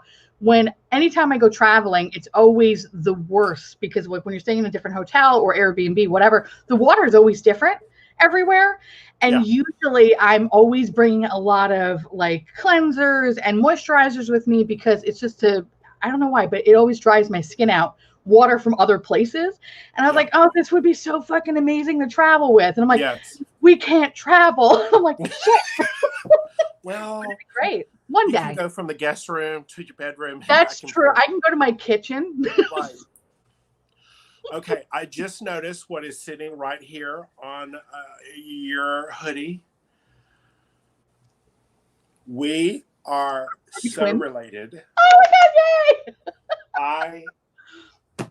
anytime I go traveling, it's always the worst because like when you're staying in a different hotel or Airbnb, whatever, the water is always different everywhere. And usually I'm always bringing a lot of like cleansers and moisturizers with me because it's just I don't know why, but it always dries my skin out, water from other places. And I was like, oh, this would be so fucking amazing to travel with. And I'm like, we can't travel. I'm like, shit. Well, great. One day. You can go from the guest room to your bedroom. That's true. I can go to my kitchen. Right. Okay, I just noticed what is sitting right here on your hoodie. We are so related. Oh my God, yay!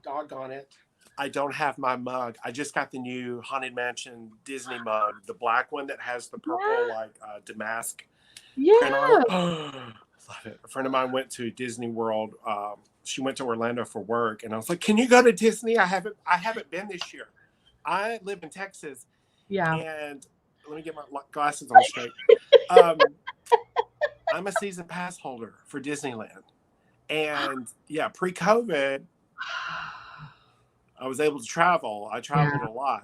Doggone it, I don't have my mug. I just got the new Haunted Mansion Disney mug, the black one that has the purple damask print on it. Love it. A friend of mine went to Disney World. She went to Orlando for work, and I was like, "Can you go to Disney? I haven't been this year. I live in Texas, and let me get my glasses on straight. I'm a season pass holder for Disneyland, and pre-COVID, I was able to travel. I traveled a lot,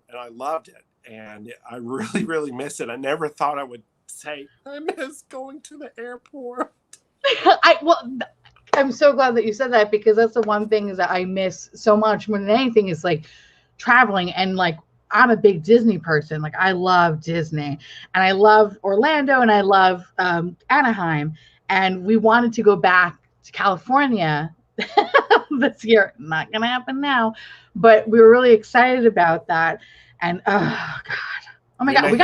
and I loved it, and I really, really miss it. I never thought I would say I miss going to the airport. I'm so glad that you said that because that's the one thing that I miss so much more than anything is like traveling. And like I'm a big Disney person. Like I love Disney and I love Orlando and I love Anaheim. And we wanted to go back to California this year. Not gonna happen now, but we were really excited about that. And oh my God, we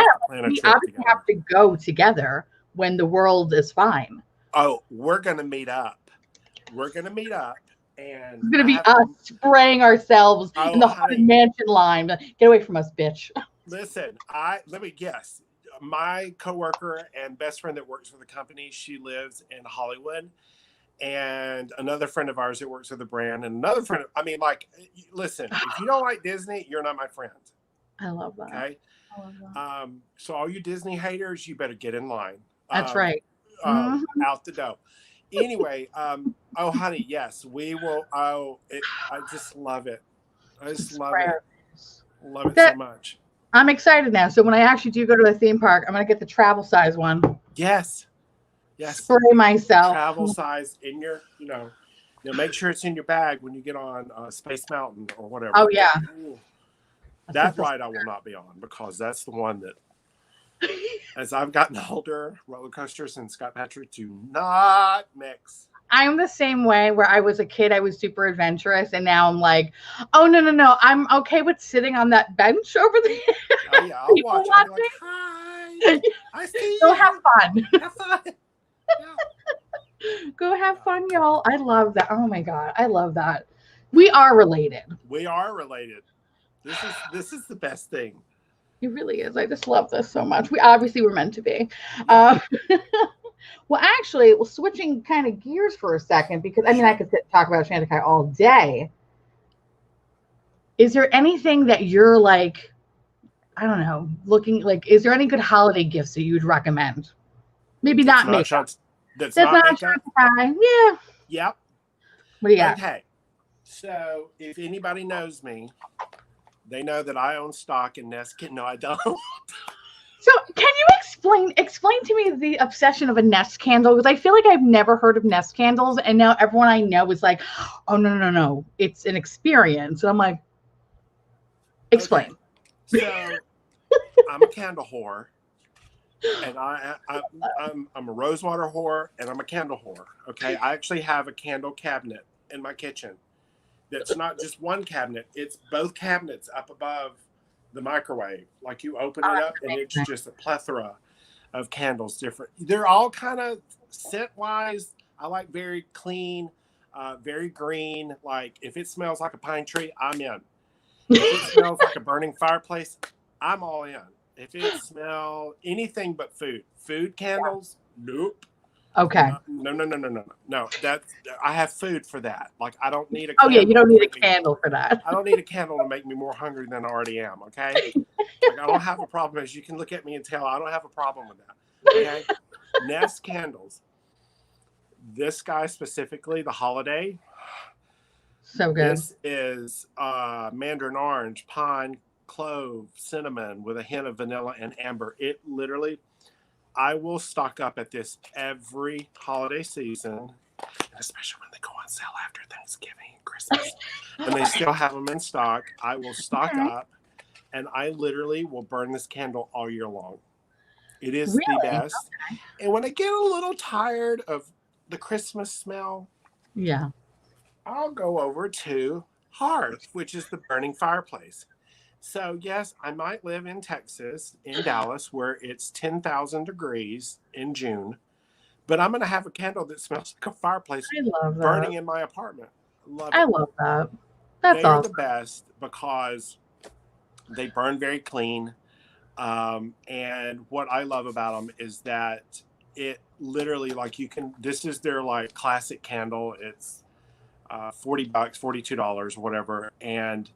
obviously have to go together when the world is fine. Oh, we're gonna meet up. And it's gonna be us spraying ourselves in the Haunted Mansion line. Get away from us, bitch. Listen, let me guess. My coworker and best friend that works for the company, she lives in Hollywood, and another friend of ours that works for the brand, and another friend. Listen, if you don't like Disney, you're not my friend. I love that. Okay. I love that. So all you Disney haters, you better get in line. That's right. Out the door. Anyway, honey, yes, we will. I just love it. I just love it. Love it so much. I'm excited now. So when I actually do go to a theme park, I'm gonna get the travel size one. Yes. Yes. Spray myself. Travel size in your, make sure it's in your bag when you get on Space Mountain or whatever. Oh yeah. Ooh. That ride I will not be on because that's the one that, as I've gotten older, roller coasters and Scott Patrick do not mix. I'm the same way where I was a kid, I was super adventurous, and now I'm like, oh no. I'm okay with sitting on that bench over there. Oh yeah, I'll watch. I'll be like, hi, I see Go you. have fun. Have fun. Yeah. Go have fun, y'all. I love that. Oh my God. I love that. We are related. We are related. This is the best thing. It really is. I just love this so much. We obviously were meant to be. Well, actually, switching kind of gears for a second, because I mean, I could talk about Chantecaille all day. Is there anything that you're like, I don't know, looking like, is there any good holiday gifts that you would recommend? Maybe not makeup. That's not makeup? Chantecaille. Yeah. Yep. What do you got? Okay. So if anybody knows me, they know that I own stock in Nest. No, I don't. So can you explain to me the obsession of a Nest candle? Because I feel like I've never heard of Nest candles, and now everyone I know is like, oh no, it's an experience. And I'm like, explain. Okay. So I'm a candle whore, and I'm a rosewater whore, and I'm a candle whore. Okay, I actually have a candle cabinet in my kitchen. That's not just one cabinet; it's both cabinets up above the microwave. Like you open it up, and it's just a plethora of candles. Different. They're all kind of scent wise. I like very clean, very green. Like if it smells like a pine tree, I'm in. If it smells like a burning fireplace, I'm all in. If it smells anything but food candles, nope. Okay. No. I have food for that. Like I don't need a. Oh yeah, you don't need a candle for that. I don't need a candle to make me more hungry than I already am. Okay. Like I don't have a problem. As you can look at me and tell, I don't have a problem with that. Okay. Nest candles. This guy specifically, the holiday. So good. This is mandarin orange, pine, clove, cinnamon with a hint of vanilla and amber. It literally, I will stock up at this every holiday season, especially when they go on sale after Thanksgiving and Christmas. And they still have them in stock. I will stock up, and I literally will burn this candle all year long. It is the best. Okay. And when I get a little tired of the Christmas smell, yeah, I'll go over to hearth, which is the burning fireplace. So yes, I might live in Texas, in Dallas, where it's 10,000 degrees in June, but I'm going to have a candle that smells like a fireplace burning in my apartment. I love that. That's They're awesome. the best because they burn very clean. And what I love about them is that it literally, like this is their like classic candle. It's $40, $42, whatever. And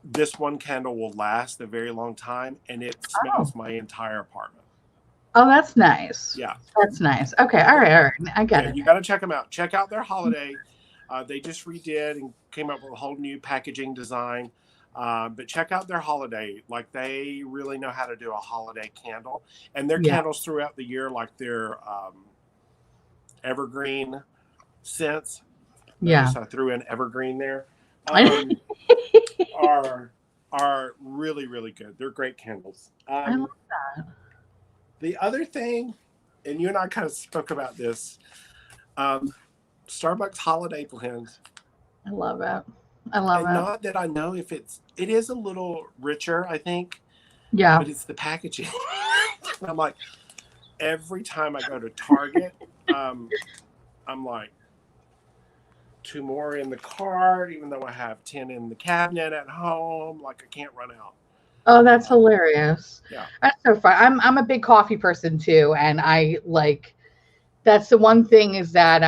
this one candle will last a very long time, and it smells my entire apartment. Oh, that's nice. Yeah. That's nice. Okay. All right. I got it. You got to check them out. Check out their holiday. They just redid and came up with a whole new packaging design. But check out their holiday. Like they really know how to do a holiday candle, and their candles throughout the year, like their evergreen scents. Yeah. So I threw in evergreen there. Are really, really good. They're great candles. I love that. The other thing, and you and I kind of spoke about this, Starbucks holiday blends. I love it. I love it. Not that I know if it is a little richer, I think. Yeah. But it's the packaging. I'm like, every time I go to Target, I'm like, 2 more in the cart, even though I have 10 in the cabinet at home. Like I can't run out. Oh, that's hilarious. Yeah. That's so fun. I'm a big coffee person too. And I like, that's the one thing is that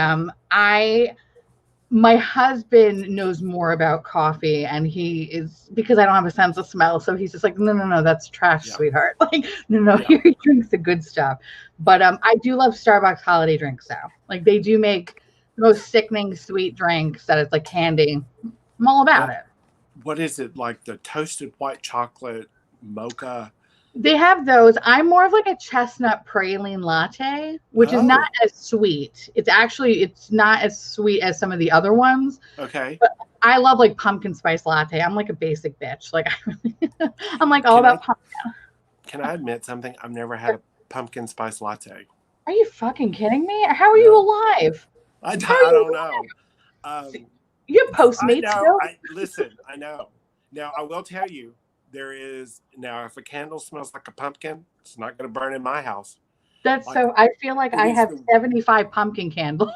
my husband knows more about coffee, and he is, because I don't have a sense of smell. So he's just like, no, that's trash, sweetheart. Like, no, he drinks the good stuff. But I do love Starbucks holiday drinks though. Like they do make the most sickening sweet drinks that it's like candy. I'm all about it. What is it, like the toasted white chocolate mocha. They have those. I'm more of like a chestnut praline latte, which is not as sweet. It's not as sweet as some of the other ones. Okay. But I love like pumpkin spice latte. I'm like a basic bitch. Like I'm like all about pumpkin. Can I admit something? I've never had a pumpkin spice latte. Are you fucking kidding me? How are you alive? I don't know. You have Postmates still? Listen, I know. Now, I will tell you, if a candle smells like a pumpkin, it's not going to burn in my house. I feel like I have 75 pumpkin candles.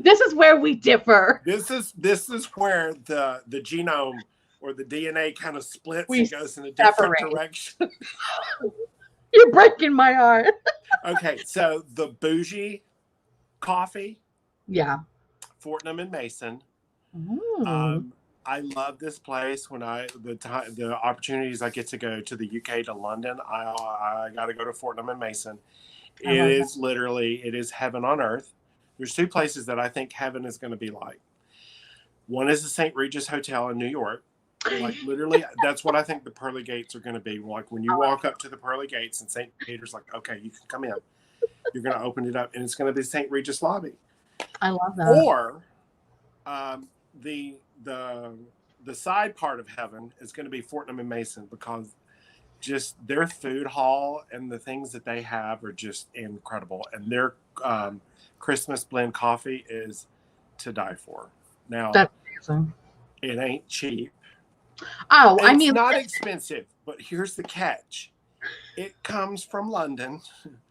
This is where we differ. This is where the genome or the DNA kind of splits and goes in a different direction. You're breaking my heart. Okay, so the bougie coffee. Yeah. Fortnum and Mason. I love this place. When the opportunities I get to go to the UK to London, I got to go to Fortnum and Mason. It is heaven on earth. There's two places that I think heaven is going to be like. One is the St. Regis Hotel in New York. Like literally, that's what I think the pearly gates are going to be. Like when you walk up to the pearly gates and St. Peter's like, okay, you can come in. You're going to open it up and it's going to be St. Regis lobby. I love that. Or the side part of heaven is going to be Fortnum and Mason, because just their food hall and the things that they have are just incredible. And their Christmas blend coffee is to die for. Now, that's amazing. It ain't cheap. Oh, it's not expensive, but here's the catch. It comes from London,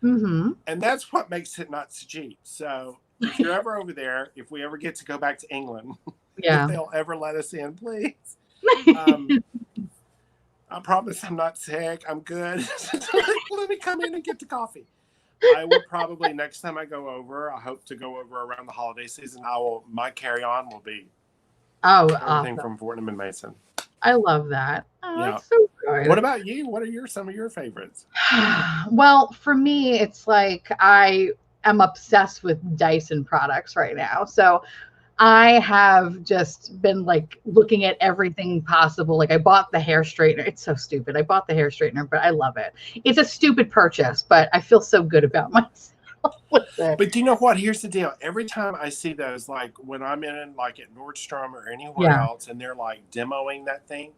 and that's what makes it not so cheap. So if you're ever over there, if we ever get to go back to England, if they'll ever let us in, please. I promise I'm not sick. I'm good. Let me come in and get the coffee. I will probably, next time I go over, I hope to go over around the holiday season. My carry-on will be everything from Fortnam and Mason. I love that. Oh, that's so good. What about you? What are some of your favorites? Well, for me, it's like I am obsessed with Dyson products right now. So I have just been like looking at everything possible. Like I bought the hair straightener. It's so stupid. I bought the hair straightener, but I love it. It's a stupid purchase, but I feel so good about myself with it. But do you know what? Here's the deal. Every time I see those, like when I'm in like at Nordstrom or anywhere else, and they're like demoing that thing,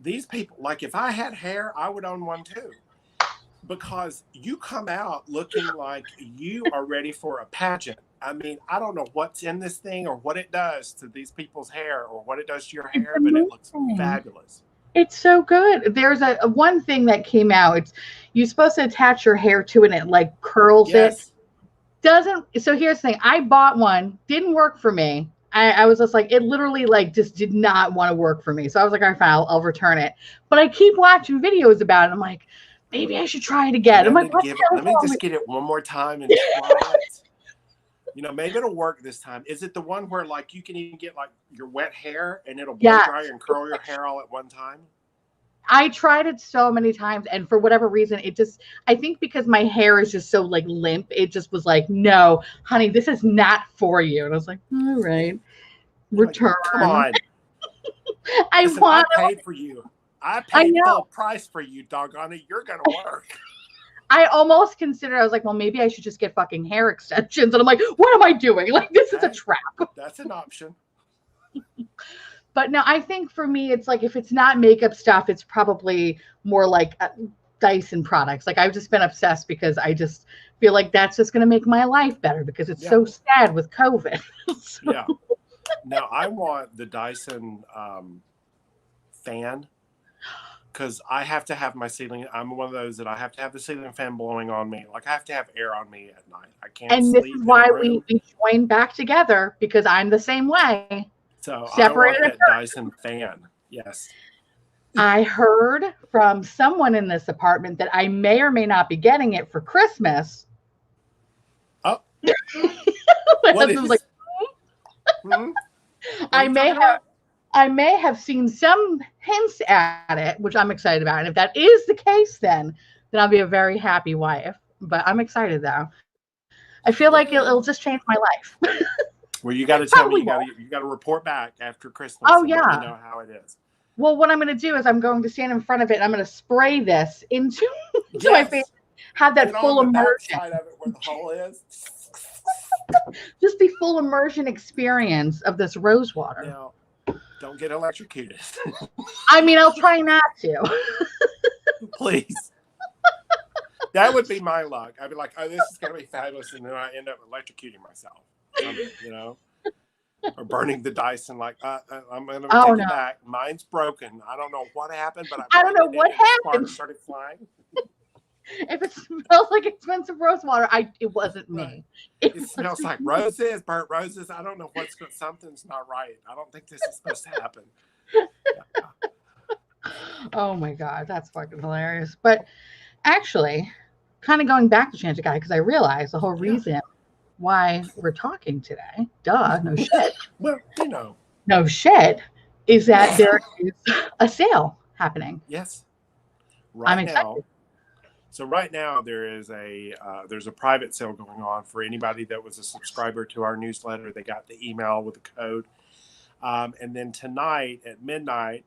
these people, like if I had hair, I would own one too. Because you come out looking like you are ready for a pageant. I mean, I don't know what's in this thing or what it does to these people's hair or what it does to your hair, but it looks fabulous. It's so good. There's a one thing that came out. You're supposed to attach your hair to it and it like curls it. So here's the thing. I bought one, didn't work for me. I was just like, it literally like just did not want to work for me. So I was like, all right, fine, I'll return it. But I keep watching videos about it. I'm like, maybe I should try it again. I'm like, let me just get it one more time and try it. Maybe it'll work this time. Is it the one where like you can even get like your wet hair and it'll blow dry and curl your hair all at one time? I tried it so many times, and for whatever reason, I think because my hair is just so like limp, it just was like, no, honey, this is not for you. And I was like, all right, return. Like, come on. I paid for you. I paid full price for you, doggone it. You're going to work. I almost considered, I was like, well, maybe I should just get fucking hair extensions. And I'm like, what am I doing? Like, this is a trap. That's an option. But no, I think for me, it's like, if it's not makeup stuff, it's probably more like Dyson products. Like, I've just been obsessed because I just feel like that's just going to make my life better because it's so sad with COVID. Yeah. Now, I want the Dyson fan. Because I have to have my ceiling. I'm one of those that I have to have the ceiling fan blowing on me. Like I have to have air on me at night. I can't sleep. And this is why we joined back together, because I'm the same way. So separated. I want that Dyson fan. Yes. I heard from someone in this apartment that I may or may not be getting it for Christmas. Oh. My husband's like, I may have seen some hints at it, which I'm excited about. And if that is the case, then I'll be a very happy wife. But I'm excited, though. I feel like it'll just change my life. Well, you got to tell me. You got to report back after Christmas. Oh, and let me know how it is. Well, what I'm going to do is I'm going to stand in front of it and I'm going to spray this into my face. Have that and full on the immersion. backside of it where the hole is. Just the full immersion experience of this rose water. Now, don't get electrocuted. I mean, I'll try not to. Please. That would be my luck. I'd be like, oh, this is going to be fabulous. And then I end up electrocuting myself, you know, or burning the dice and like, I'm going to take it back. Mine's broken. I don't know what happened, but I don't know what happened. Sparks started flying. If it smells like expensive rose water, it wasn't me. Right. It smells like roses, burnt roses. I don't know something's not right. I don't think this is supposed to happen. Oh my God, that's fucking hilarious. But actually, kind of going back to Chantecaille, because I realized the whole reason why we're talking today, no shit. Well, you know. No shit, is that there is a sale happening. Yes. I'm excited. Now. So right now there's a private sale going on for anybody that was a subscriber to our newsletter. They got the email with the code. And then tonight at midnight,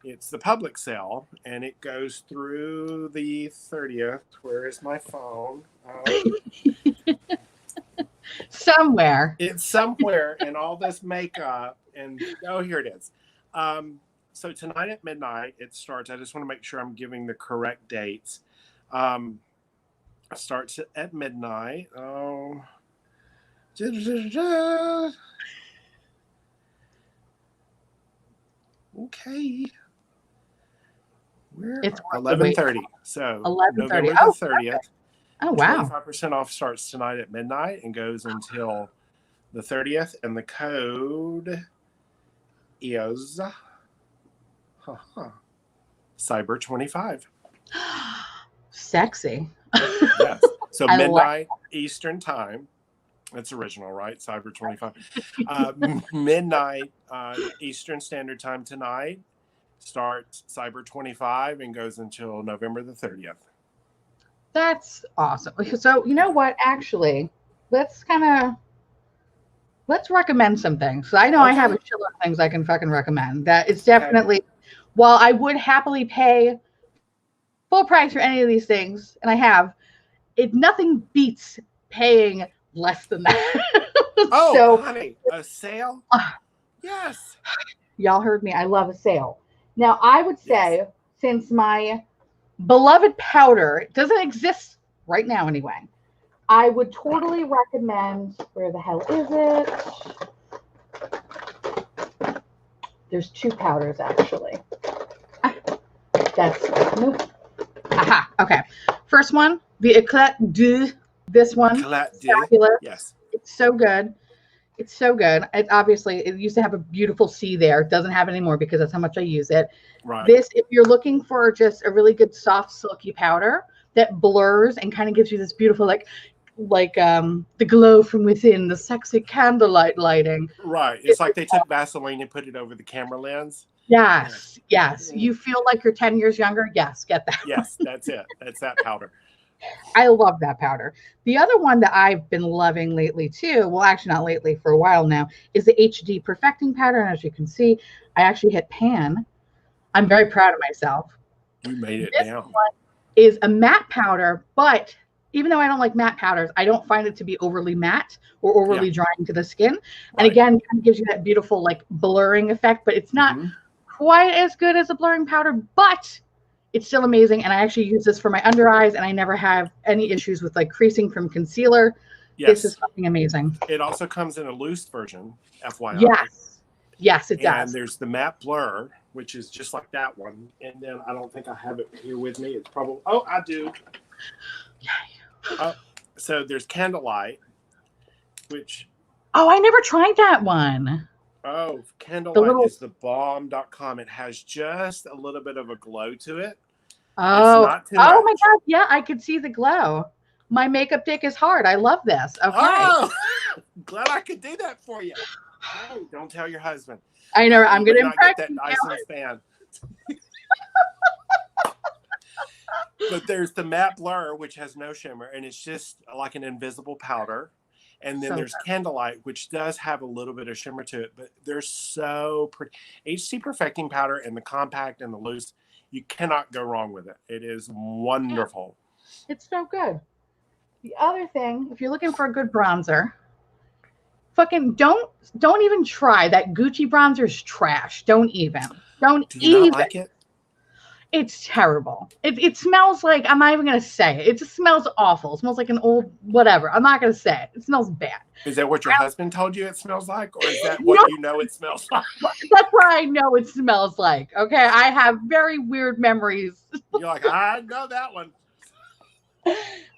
it's the public sale, and it goes through the 30th. Where is my phone? Somewhere. It's somewhere in all this makeup. And here it is. So tonight at midnight, it starts. I just want to make sure I'm giving the correct dates. Starts at midnight. Oh. Okay. It's 11:30. So 11:30. November the 30th. Okay. Oh wow. 25% off starts tonight at midnight and goes until the 30th. And the code is Cyber25. Sexy. Yes. So midnight Eastern time. That's original, right? Cyber 25. Midnight Eastern Standard Time tonight starts Cyber 25 and goes until November the 30th. That's awesome. So you know what? Actually, let's recommend some things. So I know I have a shitload of things I can fucking recommend. That it's definitely, while I would happily pay full price for any of these things, and I have, nothing beats paying less than that. So, honey, a sale? Yes. Y'all heard me. I love a sale. Now, I would say, since my beloved powder doesn't exist right now anyway, I would totally recommend, where the hell is it? There's two powders, actually. Nope. Aha, okay. First one, the Eclat de, this one, fabulous. Yes. It's so good. It's so good. It used to have a beautiful C there. It doesn't have it anymore because that's how much I use it. Right. This, if you're looking for just a really good soft, silky powder that blurs and kind of gives you this beautiful, like the glow from within, the sexy candlelight lighting. Right. It's like they took Vaseline and put it over the camera lens. Yes. You feel like you're 10 years younger. Yes, get that. Yes, that's it. That's that powder. I love that powder. The other one that I've been loving lately too, well, actually not lately, for a while now, is the HD Perfecting Powder. And as you can see, I actually hit pan. I'm very proud of myself. You made it this down. One is a matte powder, but even though I don't like matte powders, I don't find it to be overly matte or overly drying to the skin. Right. And again, it kind of gives you that beautiful like blurring effect, but it's not quite as good as a blurring powder, but it's still amazing. And I actually use this for my under eyes, and I never have any issues with like creasing from concealer. Yes. This is fucking amazing. It also comes in a loose version, FYI. Yes, it does. And there's the matte blur, which is just like that one. And then I don't think I have it here with me. It's probably, I do. So there's Candlelight, which. Oh, I never tried that one. Oh, Candlelight is the bomb.com. It has just a little bit of a glow to it. Oh, my God. Yeah, I could see the glow. My makeup dick is hard. I love this. Okay. Oh, glad I could do that for you. Hey, don't tell your husband. I know. I'm going to impress that Dyson fan. But there's the matte blur, which has no shimmer, and it's just like an invisible powder. And then So there's Candlelight, which does have a little bit of shimmer to it, but they're so pretty. HC Perfecting Powder and the compact and the loose, you cannot go wrong with it. It is wonderful. it's so good. The other thing, if you're looking for a good bronzer, fucking don't even try that Gucci bronzer's trash. Don't Do you even. not like it? It's terrible. It smells like, I'm not even gonna say it. It just smells awful. It smells like an old whatever. I'm not gonna say it. It smells bad. Is that what your husband told you it smells like, or is that what you know it smells like? That's what I know it smells like. Okay, I have very weird memories. You're like, I know that one.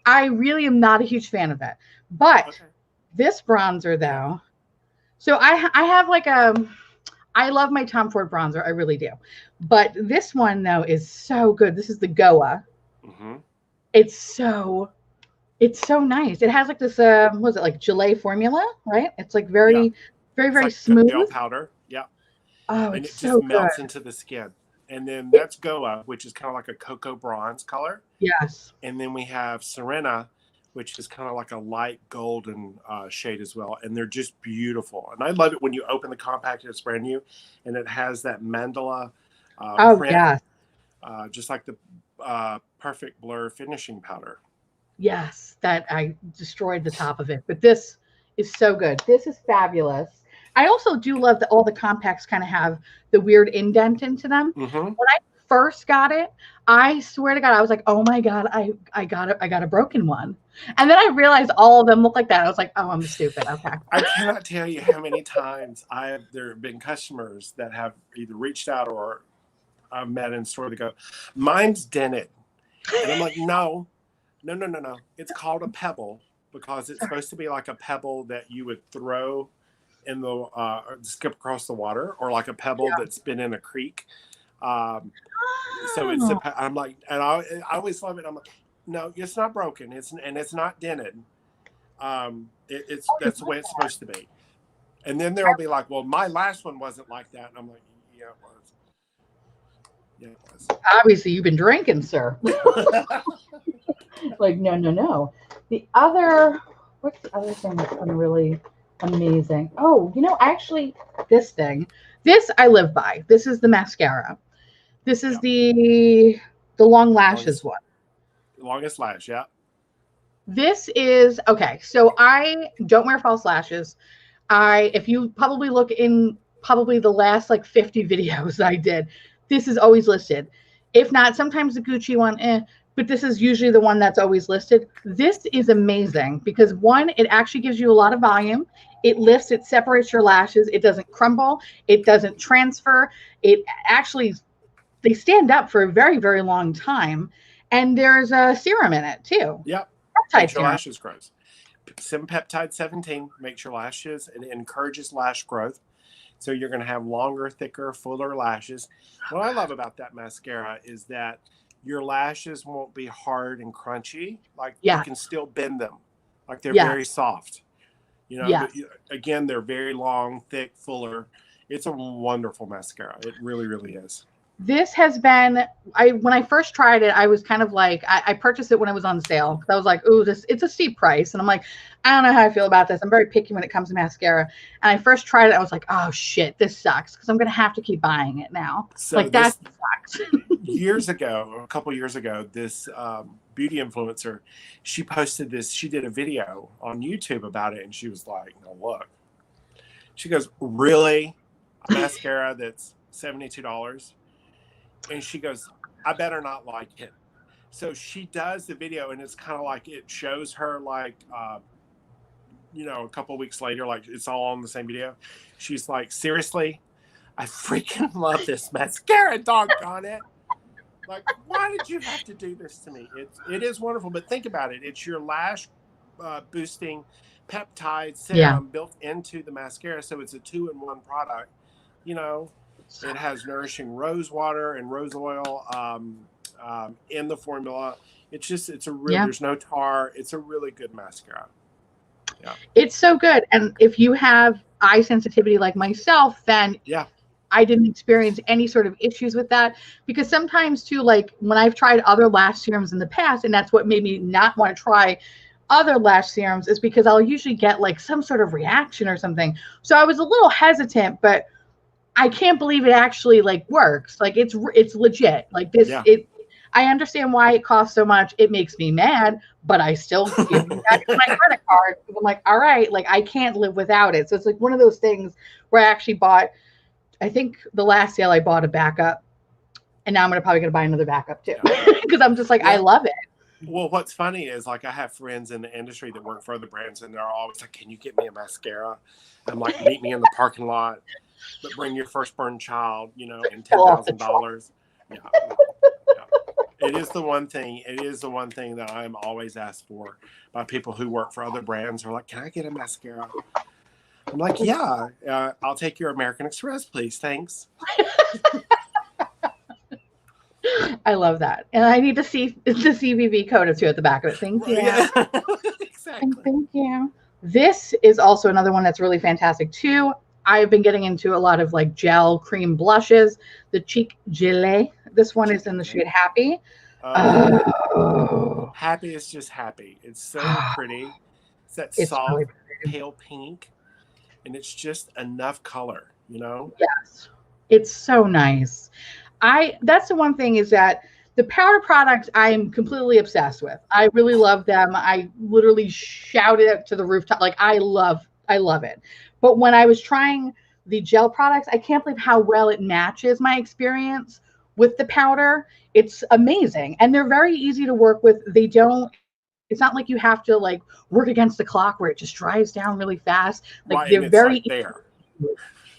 I really am not a huge fan of it. But Okay. this bronzer though, so I have like I love my Tom Ford bronzer, I really do. But this one though is so good. This is the Goa. Mm-hmm. It's so nice. It has like this what is it, like gelée formula, right? It's like very It's smooth. Gel powder. Yeah. Oh, And it's it so just good. melts into the skin. And then that's Goa, which is kind of like a cocoa bronze color. Yes. And then we have Serena, which is kind of like a light golden shade as well. And they're just beautiful. And I love it when you open the compact and it's brand new. And it has that mandala print, yes. just like the Perfect Blur finishing powder. Yes, that I destroyed the top of it. But this is so good. This is fabulous. I also do love that all the compacts kind of have the weird indent into them. Mm-hmm. When I first got it, I swear to God, I was like, oh my God, I got a broken one. And then I realized all of them look like that. I was like, oh, I'm stupid. Okay. I cannot tell you how many times there have been customers that have either reached out or I've met in store that go, mine's dented. And I'm like, no. It's called a pebble because it's supposed to be like a pebble that you would throw in the skip across the water, or like a pebble that's been in a creek. So I'm like, and I always love it. I'm like, no, it's not broken. It's not dented. That's the way it's supposed to be. And then they'll be like, well, my last one wasn't like that. And I'm like, yeah, it was. Yeah, it was. Obviously, you've been drinking, sir. Like, no. What's the other thing that's been really amazing? Oh, actually, this I live by. This is the mascara. This is the long lashes one. Longest lash, yeah. This is okay. So I don't wear false lashes. If you probably look in the last like 50 videos I did, this is always listed. If not, sometimes the Gucci one, but this is usually the one that's always listed. This is amazing because one, it actually gives you a lot of volume. It lifts, it separates your lashes. It doesn't crumble. It doesn't transfer. It actually, they stand up for a very, very long time. And there's a serum in it too. Yep. Peptide Makes your serum. lashes grow. Sympeptide 17 makes your lashes and encourages lash growth. So you're going to have longer, thicker, fuller lashes. What I love about that mascara is that your lashes won't be hard and crunchy. Like you can still bend them. Like they're very soft. But again, they're very long, thick, fuller. It's a wonderful mascara. It really, really is. This has been, when I first tried it, I was kind of like, I purchased it when it was on sale. I was like, ooh, it's a steep price. And I'm like, I don't know how I feel about this. I'm very picky when it comes to mascara. And I first tried it. I was like, oh shit, this sucks. Cause I'm going to have to keep buying it now. So like that sucks. a couple years ago, this beauty influencer, she posted this, she did a video on YouTube about it. And she was like, no, look, she goes, really? A mascara that's $72? And she goes, I better not like it. So she does the video, and it's kind of like it shows her like, a couple of weeks later, like it's all on the same video. She's like, seriously, I freaking love this mascara, doggone it. Like, why did you have to do this to me? It is wonderful, but think about it. It's your lash boosting peptide serum built into the mascara, so it's a 2-in-1 product. It has nourishing rose water and rose oil in the formula. There's no tar. It's a really good mascara. Yeah. It's so good. And if you have eye sensitivity like myself, then I didn't experience any sort of issues with that, because sometimes too, like when I've tried other lash serums in the past, and that's what made me not want to try other lash serums is because I'll usually get like some sort of reaction or something. So I was a little hesitant, but I can't believe it actually like works. Like it's legit. Like this, Yeah. I understand why it costs so much. It makes me mad, but I still give you guys my credit card. I'm like, all right, like I can't live without it. So it's like one of those things where I actually bought, I think the last sale I bought a backup, and now I'm probably gonna buy another backup too. Because I'm just like, I love it. Well, what's funny is like I have friends in the industry that work for other brands, and they're always like, "Can you get me a mascara?" I'm like, "Meet me in the parking lot, but bring your firstborn child, you know, and $10,000." Yeah, it is the one thing. It is the one thing that I'm always asked for by people who work for other brands. Are like, "Can I get a mascara?" I'm like, "Yeah, I'll take your American Express, please, thanks." I love that, and I need to see the CVV code too at the back of it. Thank you. Yeah, exactly. Thank you. This is also another one that's really fantastic too. I've been getting into a lot of like gel cream blushes. The Cheek Gelée. This one is in the shade Happy. Oh. Happy is just happy. It's so pretty. It's that It's soft, really pale pink, and it's just enough color, you know? Yes. It's so nice. That's the one thing is that the powder products I'm completely obsessed with. I really love them. I literally shout it to the rooftop. Like I love it. But when I was trying the gel products, I can't believe how well it matches my experience with the powder. It's amazing. And they're very easy to work with. It's not like you have to like work against the clock where it just dries down really fast. Like Right, they're and it's very like there.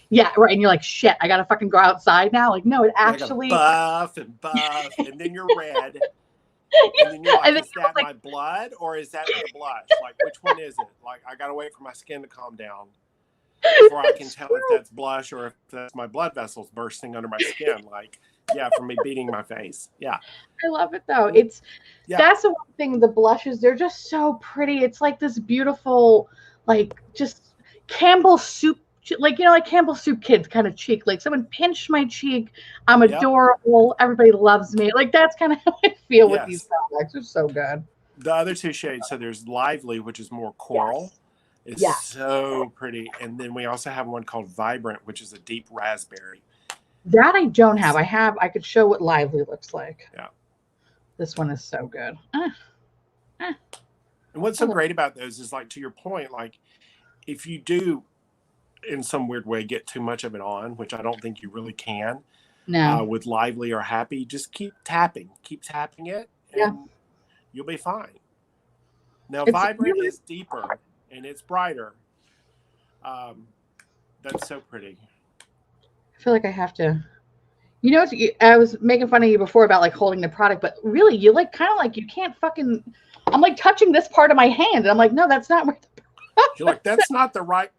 Yeah, right. And you're like, shit, I gotta fucking go outside now. Like, no, it actually buff, and then you're red. And then you're like, is that my blood or is that the blush? Like, which one is it? Like, I gotta wait for my skin to calm down before I can tell if that's blush or if that's my blood vessels bursting under my skin. Like, yeah, from me beating my face. Yeah. I love it though. That's the one thing, the blushes, they're just so pretty. It's like this beautiful, like just Campbell soup, like, you know, like Campbell soup kids kind of cheek. Like someone pinched my cheek. I'm adorable. Everybody loves me. Like that's kind of how I feel with these products. They're so good. The other two shades, so there's Lively, which is more coral. It's so pretty. And then we also have one called Vibrant, which is a deep raspberry. That I don't have. I could show what Lively looks like. Yeah. This one is so good. And what's so great about those is, like, to your point, like, if you do in some weird way get too much of it on, which I don't think you really can, with Lively or Happy, just keep tapping it, and you'll be fine. Now, Vibrant is deeper and it's brighter. That's so pretty. I feel like I have to, you know, I was making fun of you before about like holding the product, but really you like kind of like you can't fucking, I'm like touching this part of my hand and I'm like, no, that's not where you're like, that's not the right.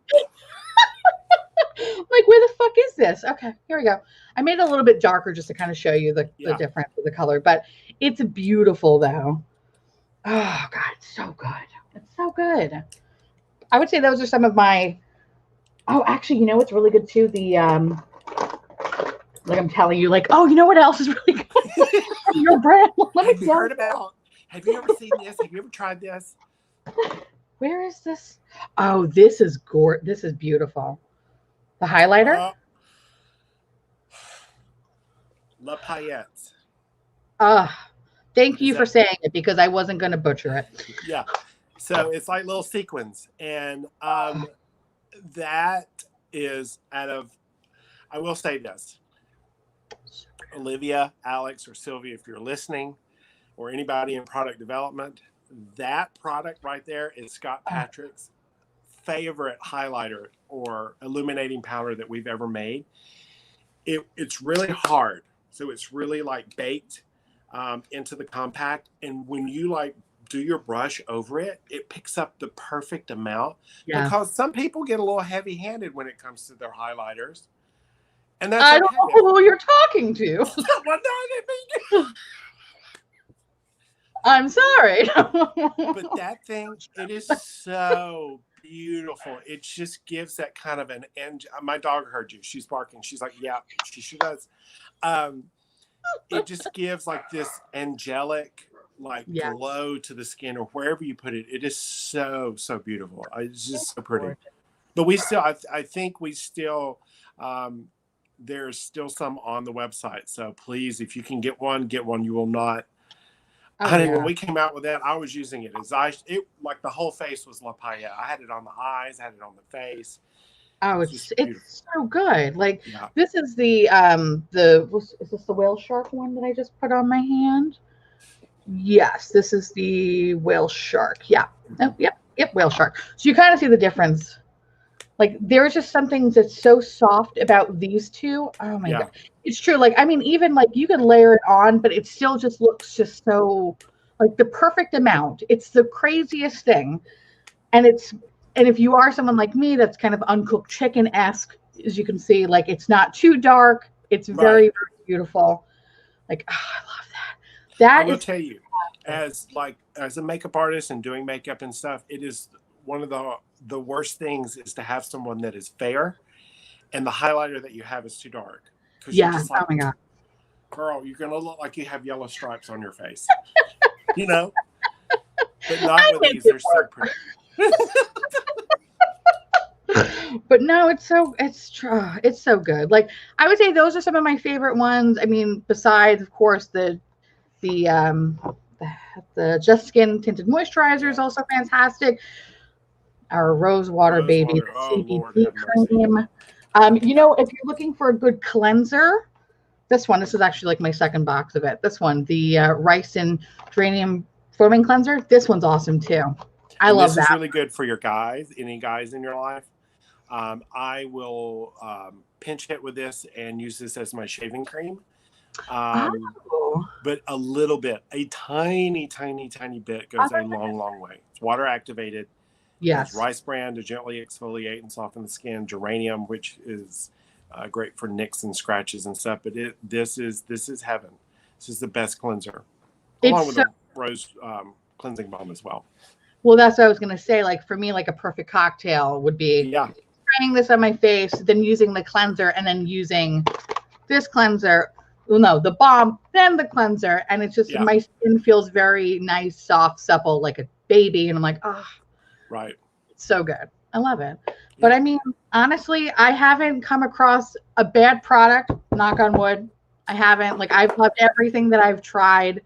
Like, where the fuck is this? Okay, here we go. I made it a little bit darker just to kind of show you the difference of the color, but it's beautiful though. Oh God, it's so good. It's so good. I would say those are some of my, oh, actually, you know what's really good too? The, like I'm telling you, like, oh, you know what else is really good? Your brand. Have you heard about, have you ever seen this? Have you ever tried this? Where is this? Oh, this is gorgeous. This is beautiful. The highlighter? La Paillette. Thank you for saying it because I wasn't going to butcher it. Yeah. So it's like little sequins. And that is out of, I will say this. Olivia, Alex, or Sylvia, if you're listening, or anybody in product development, that product right there is Scott Patrick's favorite highlighter or illuminating powder that we've ever made. It's really hard. So it's really like baked into the compact. And when you like do your brush over it, it picks up the perfect amount because some people get a little heavy handed when it comes to their highlighters. And that's I don't know who you're talking to. I'm sorry. But that thing, it is so beautiful. It just gives that kind of an end. My dog heard you. She's barking. She's like, yeah, she does. It just gives like this angelic, like Yeah. glow to the skin or wherever you put it. It is so beautiful. It's just so pretty. But we still, I think we still, there's still some on the website. So please, if you can get one, get one. You will not. Oh, Honey, yeah. when we came out with that, I was using it it like the whole face was La Paella. I had it on the eyes, I had it on the face. Oh, Just it's so good. Like Yeah. this is is this the whale shark one that I just put on my hand? Yes, this is the whale shark. Yeah. Oh, yep, whale shark. So you kind of see the difference. Like there's just something that's so soft about these two. Oh my Yeah. God. It's true. Like, I mean, even like you can layer it on, but it still just looks just so like the perfect amount. It's the craziest thing. And if you are someone like me that's kind of uncooked chicken-esque, as you can see, like it's not too dark. It's very, very beautiful. Like, oh, I love that. I That will is tell you, as a makeup artist and doing makeup and stuff, it is one of the worst things is to have someone that is fair and the highlighter that you have is too dark. Because you're just like, oh my God. girl, you're gonna look like you have yellow stripes on your face. You know? But not with these, they're so pretty. But no, it's so good. Like I would say those are some of my favorite ones. I mean, besides of course the the Just Skin tinted moisturizer is also fantastic. Our rose water baby, the Oh Lord, CBD have mercy. cream. You know, if you're looking for a good cleanser, this is actually like my second box of it. This one, the rice and geranium foaming cleanser. This one's awesome too. I love that. This is really good for your guys, any guys in your life. I will pinch hit with this and use this as my shaving cream. But a little bit, a tiny bit goes a long way. It's water activated. Yes. There's rice bran to gently exfoliate and soften the skin. Geranium, which is great for nicks and scratches and stuff. But this is heaven. This is the best cleanser, along with the rose cleansing balm as well. Well, that's what I was gonna say. Like for me, like a perfect cocktail would be spraying this on my face, then using the cleanser, and then using this cleanser. Well, no, the balm, then the cleanser, and it's just my skin feels very nice, soft, supple, like a baby, and I'm like, oh, right, it's so good. I love it. But I mean, honestly, I haven't come across a bad product. Knock on wood, I haven't. Like I've loved everything that I've tried.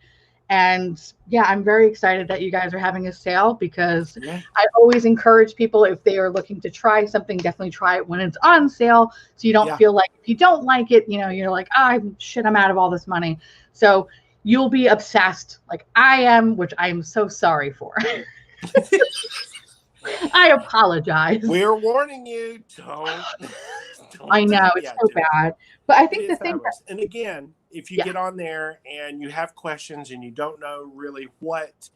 And yeah, I'm very excited that you guys are having a sale because I always encourage people if they are looking to try something, definitely try it when it's on sale. So you don't feel like if you don't like it, you know, you're like, oh, shit, I'm out of all this money. So you'll be obsessed like I am, which I am so sorry for. I apologize. We're warning you. Don't I know it's so bad. But I think the thing and again, if you get on there and you have questions and you don't know really what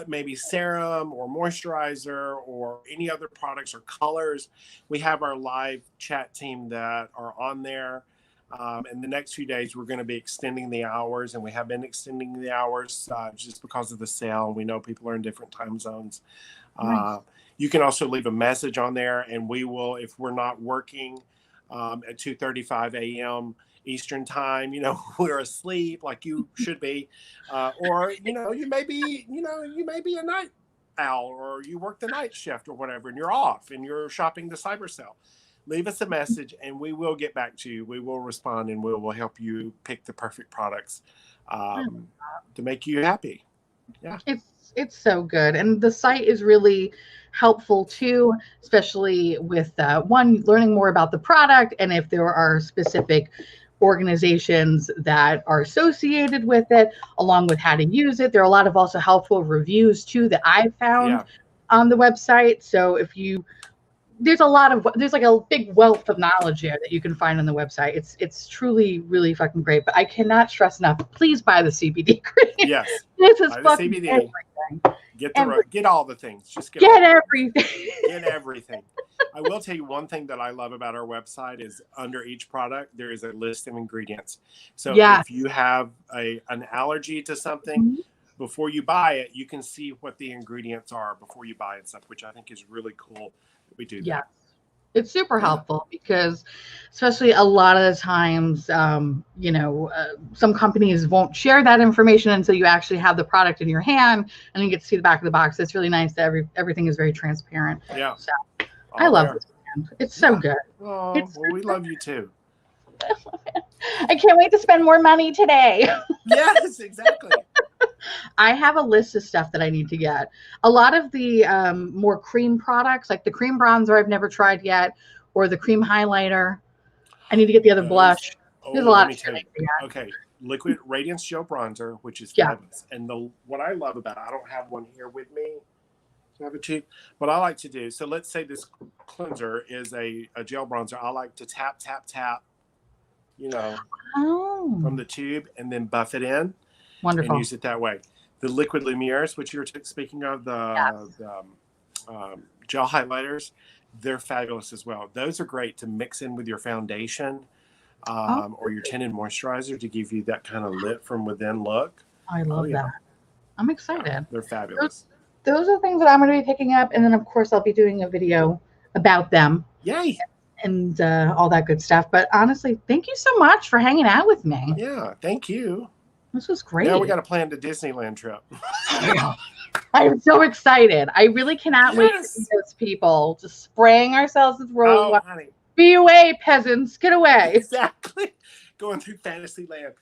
maybe serum or moisturizer or any other products or colors, we have our live chat team that are on there. In the next few days, we're going to be extending the hours, and we have been extending the hours just because of the sale. We know people are in different time zones. Nice. You can also leave a message on there, and we will, if we're not working at 2:35 a.m. Eastern time, you know, we're asleep like you should be, or you know, you may be a night owl, or you work the night shift or whatever, and you're off and you're shopping the cyber sale. Leave us a message and we will get back to you. We will respond and we will help you pick the perfect products to make you happy. Yeah. It's so good. And the site is really helpful too, especially with one, learning more about the product. And if there are specific organizations that are associated with it, along with how to use it. There are a lot of also helpful reviews too that I've found on the website. So if you there's like a big wealth of knowledge there that you can find on the website. It's truly really fucking great. But I cannot stress enough. Please buy the CBD cream. Yes, this is fucking CBD. Everything. Get all the things. Just get everything. Get everything. I will tell you one thing that I love about our website is under each product there is a list of ingredients. So if you have an allergy to something. Before you buy it, you can see what the ingredients are before you buy it and stuff, which I think is really cool. We do that. It's super helpful because, especially a lot of the times, some companies won't share that information until you actually have the product in your hand and you get to see the back of the box. It's really nice that everything is very transparent. Yeah. So I love this brand. It's so good. Oh, well, we love you too. I can't wait to spend more money today. Yes, exactly. I have a list of stuff that I need to get. A lot of the more cream products, like the cream bronzer I've never tried yet, or the cream highlighter. I need to get the other blush. There's a lot of shit. Okay, liquid Radiance gel bronzer, which is Yeah. fabulous. And what I love about it, I don't have one here with me. I have a tube. What I like to do, so let's say this cleanser is a gel bronzer. I like to tap, from the tube and then buff it in. Wonderful. And use it that way. The liquid Lumieres, which you were speaking of, the gel highlighters, they're fabulous as well. Those are great to mix in with your foundation or your tinted moisturizer to give you that kind of lit from within look. I love that. I'm excited. Yeah, they're fabulous. Those are things that I'm going to be picking up. And then, of course, I'll be doing a video about them. Yay. And all that good stuff. But honestly, thank you so much for hanging out with me. Yeah, thank you. This was great. Now we got to plan the Disneyland trip. I'm so excited. I really cannot wait to see those people just spraying ourselves with rose water. Honey. Be away, peasants. Get away. Exactly. Going through Fantasyland.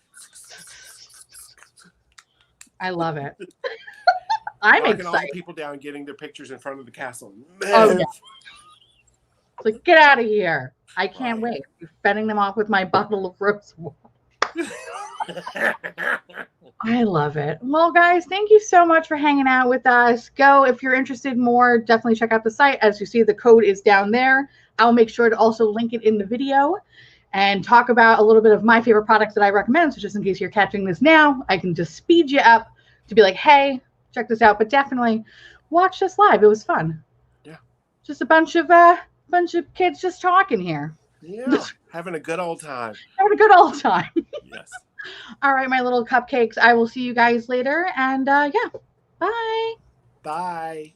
I love it. I'm excited. excited. All the people down getting their pictures in front of the castle. Oh, yeah. It's like, get out of here. I can't wait. You're fending them off with my bottle of rose water. I love it. Well, guys, thank you so much for hanging out with us. Go, if you're interested more, definitely check out the site. As you see, the code is down there. I'll make sure to also link it in the video and talk about a little bit of my favorite products that I recommend. So just in case you're catching this now, I can just speed you up to be like, hey, check this out. But definitely watch this live. It was fun. Yeah. Just a bunch of kids just talking here. Yeah. Having a good old time. Having a good old time. Yes. All right, my little cupcakes. I will see you guys later. And yeah, bye. Bye.